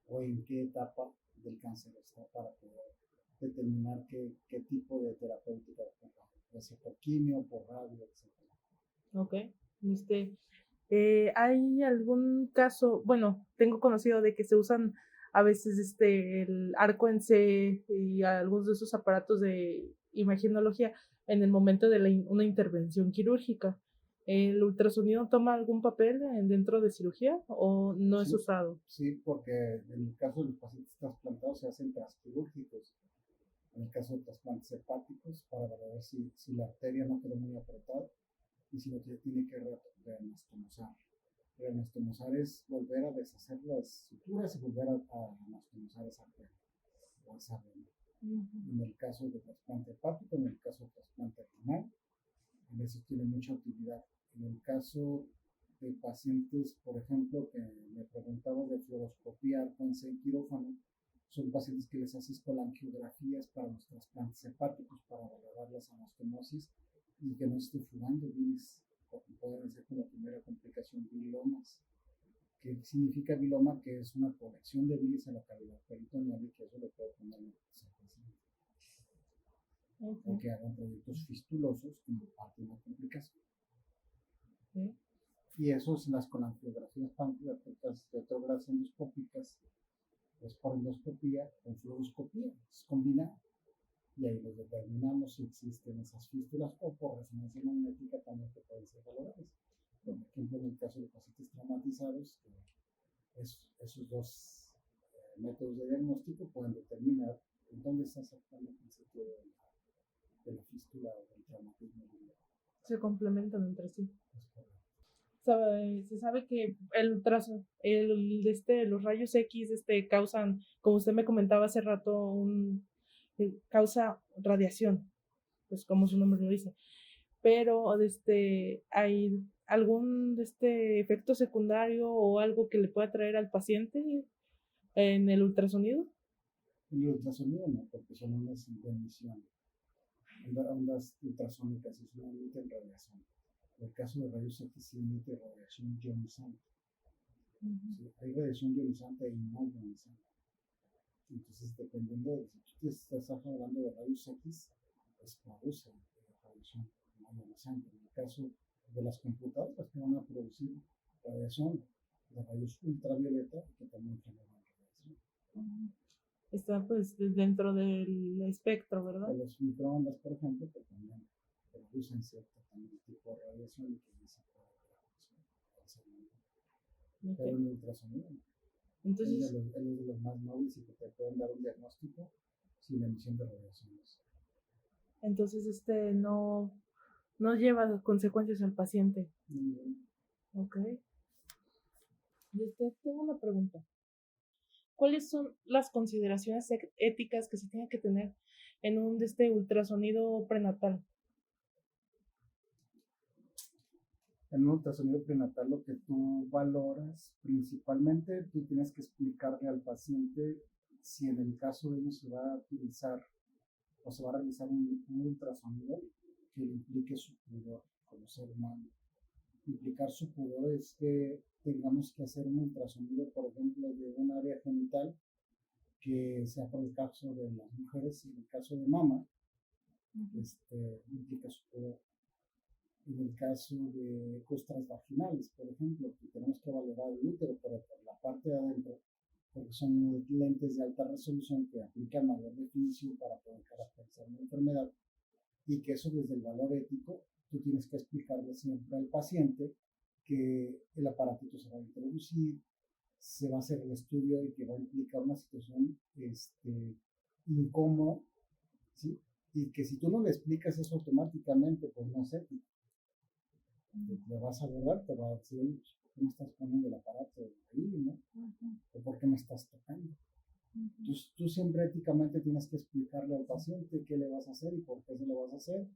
o en qué etapa del cáncer está, para poder determinar qué tipo de terapéutica ponga, ya sea por quimio, por radio, etc. Ok. ¿Hay algún caso? Bueno, tengo conocido de que se usan a veces el arco en C y algunos de esos aparatos de imagenología en el momento de una intervención quirúrgica. ¿El ultrasonido toma algún papel dentro de cirugía o no es usado? Sí, porque en el caso de los pacientes trasplantados se hacen transquirúrgicos. En el caso de trasplantes hepáticos, para valorar si la arteria no quedó muy apretada y si no tiene que reanastomosar. Reanastomosar es volver a deshacer las suturas y volver a anastomosar esa arteria o esa vena. Uh-huh. En el caso de trasplante hepático, en el caso de trasplante renal, en eso tiene mucha utilidad. En el caso de pacientes, por ejemplo, que me preguntaba de fluoroscopía arco en quirófano, son pacientes que les haces colangiografías para los trasplantes hepáticos para valorar las anastomosis y que no esté fugando bilis, porque pueden ser como primera complicación bilomas. ¿Qué significa biloma? Que es una colección de bilis en la cavidad peritoneal y que eso le puede poner en el o que hagan proyectos fistulosos como parte de una complicación. Y eso es las colangiografías pancreáticas retrógradas endoscópicas, es por endoscopía o fluoroscopía, es combinado. Y ahí los determinamos si existen esas fístulas o por resonancia magnética también que pueden ser valoradas. Por ejemplo, en el caso de pacientes traumatizados, esos dos métodos de diagnóstico pueden determinar en dónde está exactamente el sitio de la fístula o del traumatismo. Se complementan entre sí. Es Se sabe que los rayos X causan, como usted me comentaba hace rato, causa radiación, pues como su nombre lo dice. Pero hay algún efecto secundario o algo que le pueda traer al paciente en el ultrasonido. En el ultrasonido no, porque son ondas de emisión, ondas ultrasónicas y solamente en radiación. En el caso de rayos X sí emite radiación ionizante. Sí, hay radiación ionizante y no ionizante. Entonces, dependiendo de si tú estás hablando de rayos X, pues produce radiación no ionizante. En el caso de las computadoras, que van a producir radiación de rayos ultravioleta, que también generan radiación. Está pues dentro del espectro, ¿verdad? De los microondas, por ejemplo, que también producen cierto tipo de radiación y que dice pero en el ultrasonido. Entonces, es de los más nobles y que te pueden dar un diagnóstico sin emisión de radiaciones. Entonces, no lleva consecuencias al paciente. Ok. Tengo una pregunta. ¿Cuáles son las consideraciones éticas que se tienen que tener en un ultrasonido prenatal? En un ultrasonido prenatal lo que tú valoras, principalmente tú tienes que explicarle al paciente si en el caso de ello se va a utilizar o se va a realizar un ultrasonido que le implique su pudor como ser humano. Implicar su pudor es que tengamos que hacer un ultrasonido, por ejemplo, de un área genital que sea por el caso de las mujeres y en el caso de mama, implica su pudor. En el caso de costras vaginales, por ejemplo, que tenemos que valorar el útero por la parte de adentro, porque son lentes de alta resolución que aplican mayor definición para poder caracterizar una enfermedad, y que eso desde el valor ético, tú tienes que explicarle siempre al paciente que el aparatito se va a introducir, se va a hacer el estudio y que va a implicar una situación incómoda, ¿sí? Y que si tú no le explicas eso automáticamente, pues no es ético. Le vas a abordar, te va a decir, ¿por qué me estás poniendo el aparato ahí, no? ¿O por qué me estás tocando? Entonces, tú siempre éticamente tienes que explicarle al paciente qué le vas a hacer y por qué se lo vas a hacer,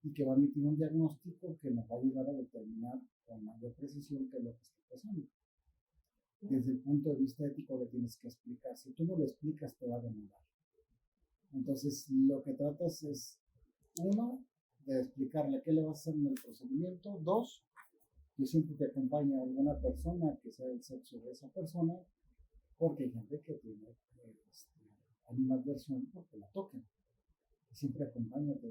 y que va a emitir un diagnóstico que nos va a ayudar a determinar con mayor precisión qué es lo que está pasando. Desde el punto de vista ético le tienes que explicar. Si tú no lo explicas, te va a demorar. Entonces, lo que tratas es, uno, de explicarle qué le vas a hacer en el procedimiento. Dos, yo siempre te acompaño a alguna persona que sea el sexo de esa persona, porque hay gente que tiene animadversión porque la toquen. Siempre acompáñate.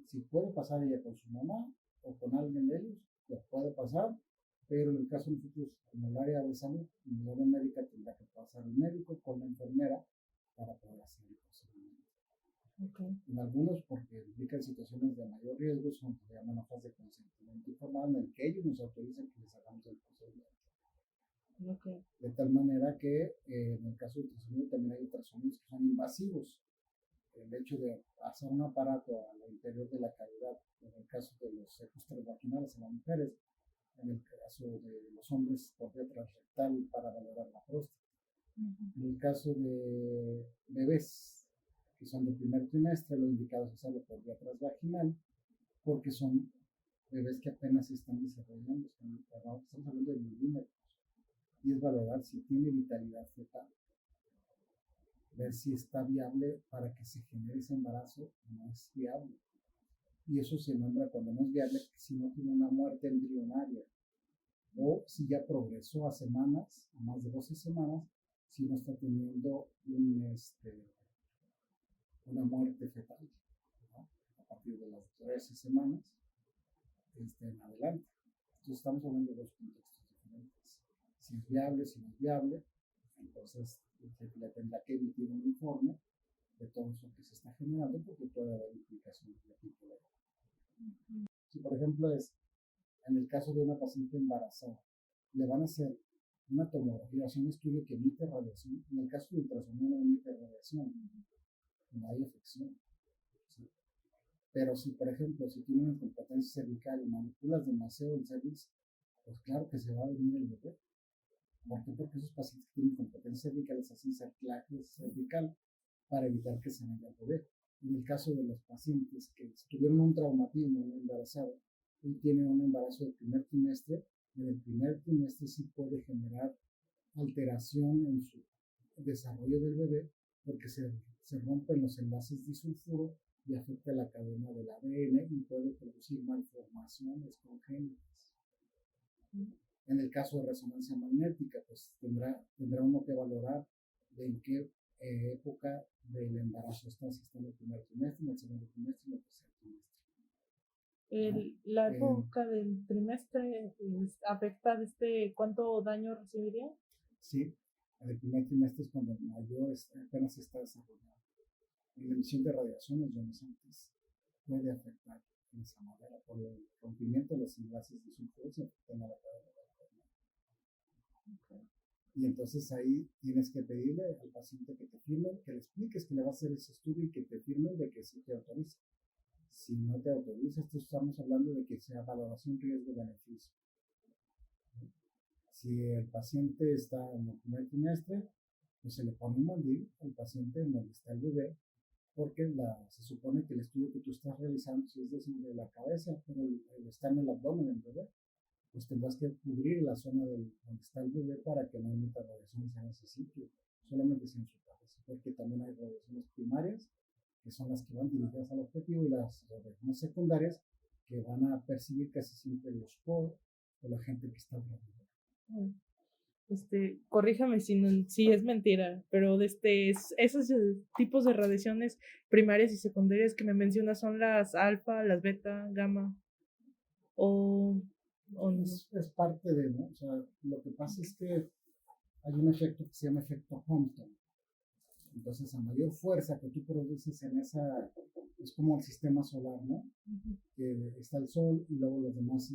Si puede pasar ella con su mamá o con alguien de ellos, pues puede pasar, pero en el caso de nosotros, en el área de salud, en el área médica, tendrá que pasar el médico con la enfermera para poder hacer el procedimiento. En algunos, porque implican situaciones de mayor riesgo, son que se llaman hojas de consentimiento informado en el que ellos nos autorizan que les hagamos el procedimiento. De tal manera que en el caso de ultrasonido también hay ultrasonidos que son invasivos. El hecho de hacer un aparato al interior de la cavidad, en el caso de los costras vaginales en las mujeres, en el caso de los hombres por vía transrectal para valorar la próstata. En el caso de bebés que son de primer trimestre, lo indicado es hacerlo por vía transvaginal, porque son bebés que apenas se están desarrollando, estamos hablando de milímetros, y es valorar si tiene vitalidad fetal. ver si está viable para que se genere ese embarazo o no es viable. Y eso se nombra cuando no es viable, si no tiene una muerte embrionaria o si ya progresó a semanas, a más de 12 semanas, si no está teniendo una muerte fetal, ¿no? A partir de las 13 semanas en adelante. Entonces estamos hablando de dos contextos diferentes. Si es viable, si no es viable, entonces le tendrá que emitir un informe de todo eso que se está generando porque puede haber implicaciones de tipo de... Si por ejemplo en el caso de una paciente embarazada, le van a hacer una tomografía, un estudio que emite radiación. En el caso de ultrasonido no emite radiación, no hay afección. ¿Sí? Pero si, por ejemplo, si tiene una incompetencia cervical y manipulas demasiado el cervix, pues claro que se va a venir el bebé. ¿Por qué? Porque esos pacientes que tienen incompetencia cervical les hacen cerclaje cervical para evitar que se venga el bebé. En el caso de los pacientes que tuvieron un traumatismo, un embarazado, y tienen un embarazo del primer trimestre, en el primer trimestre sí puede generar alteración en su desarrollo del bebé porque se rompen los enlaces disulfuro y afecta la cadena del ADN y puede producir malformaciones congénitas. En el caso de resonancia magnética, pues tendrá uno que valorar de en qué época del embarazo está, si está en el primer trimestre, en el segundo trimestre, en el tercer trimestre. La época del trimestre afecta cuánto daño recibiría. Sí, en el primer trimestre es cuando el mayor apenas se está desarrollando. En la emisión de radiaciones ionizantes puede afectar de esa manera por el rompimiento de los enlaces disulfuros y afectan a la cadena del ADN. Okay. Y entonces ahí tienes que pedirle al paciente que te firme, que le expliques que le va a hacer ese estudio y que te firme de que sí te autoriza. Si no te autoriza, estamos hablando de que sea valoración riesgo-beneficio. Si el paciente está en el primer trimestre, pues se le pone un mandil al paciente en donde está el bebé, porque se supone que el estudio que tú estás realizando, si es de la cabeza, pero está en el abdomen del bebé, pues tendrás que cubrir la zona donde está el bebé para que no emita radiaciones en ese sitio, solamente en su cabeza, porque también hay radiaciones primarias, que son las que van dirigidas al objetivo, y las radiaciones secundarias, que van a percibir casi siempre los poros o la gente que está alrededor. Corríjame si es mentira, pero esos tipos de radiaciones primarias y secundarias que me mencionas son las alfa, las beta, gamma, o no. Es parte de, ¿no? O sea, lo que pasa es que hay un efecto que se llama efecto Compton. Entonces, a mayor fuerza que tú produces en esa, es como el sistema solar, ¿no? Uh-huh. Que está el Sol y luego los demás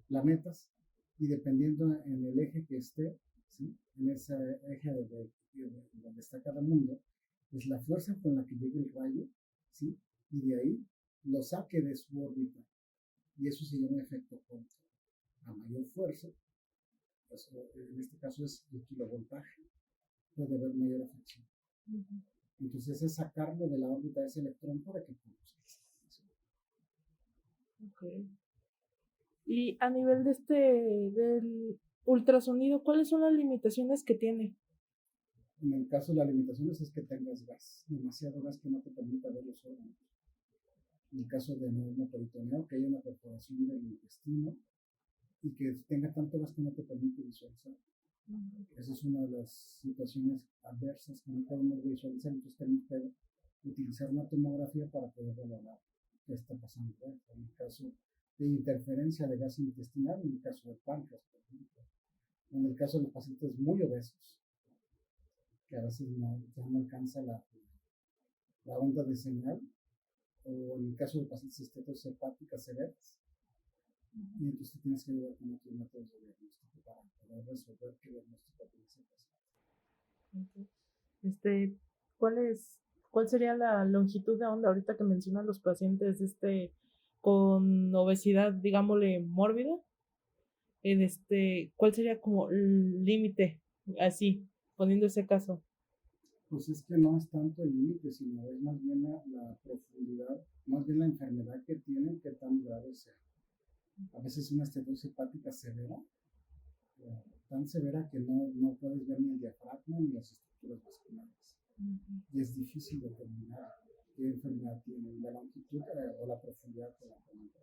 planetas, y dependiendo en el eje que esté, ¿sí? En ese eje donde está cada mundo, es la fuerza con la que llega el rayo, ¿sí? Y de ahí lo saque de su órbita, y eso se llama efecto Compton. A mayor fuerza, pues, en este caso es el kilovoltaje, puede haber mayor afección. Uh-huh. Entonces es sacarlo de la órbita de ese electrón para que produzca. Okay. Y a nivel del ultrasonido, ¿cuáles son las limitaciones que tiene? En el caso de las limitaciones es que tengas gas, demasiado gas que no te permita ver los órganos. En el caso de neumoperitoneo, que haya una perforación del intestino y que tenga tanto gas que no te permite visualizar. Uh-huh. Esa es una de las situaciones adversas que no podemos visualizar, entonces tenemos que utilizar una tomografía para poder valorar qué está pasando. En el caso de interferencia de gas intestinal, en el caso del páncreas, por ejemplo. En el caso de los pacientes muy obesos, que a veces ya no alcanza la onda de señal, o en el caso de pacientes estetos hepáticas severas, y entonces tienes que ayudar con otros métodos de diagnóstico para poder resolver qué diagnóstico tiene ese paciente. ¿Cuál sería la longitud de onda ahorita que mencionan los pacientes con obesidad, digámosle, mórbida? ¿Cuál sería como el límite, así, poniendo ese caso? Pues es que no es tanto el límite, sino es más bien la profundidad, más bien la enfermedad que tienen, que tan grave sea. A veces una estenosis hepática severa tan severa que no puedes ver ni el diafragma ni las estructuras vasculares. Y es difícil determinar qué enfermedad tiene, la longitud o la profundidad con la que entra.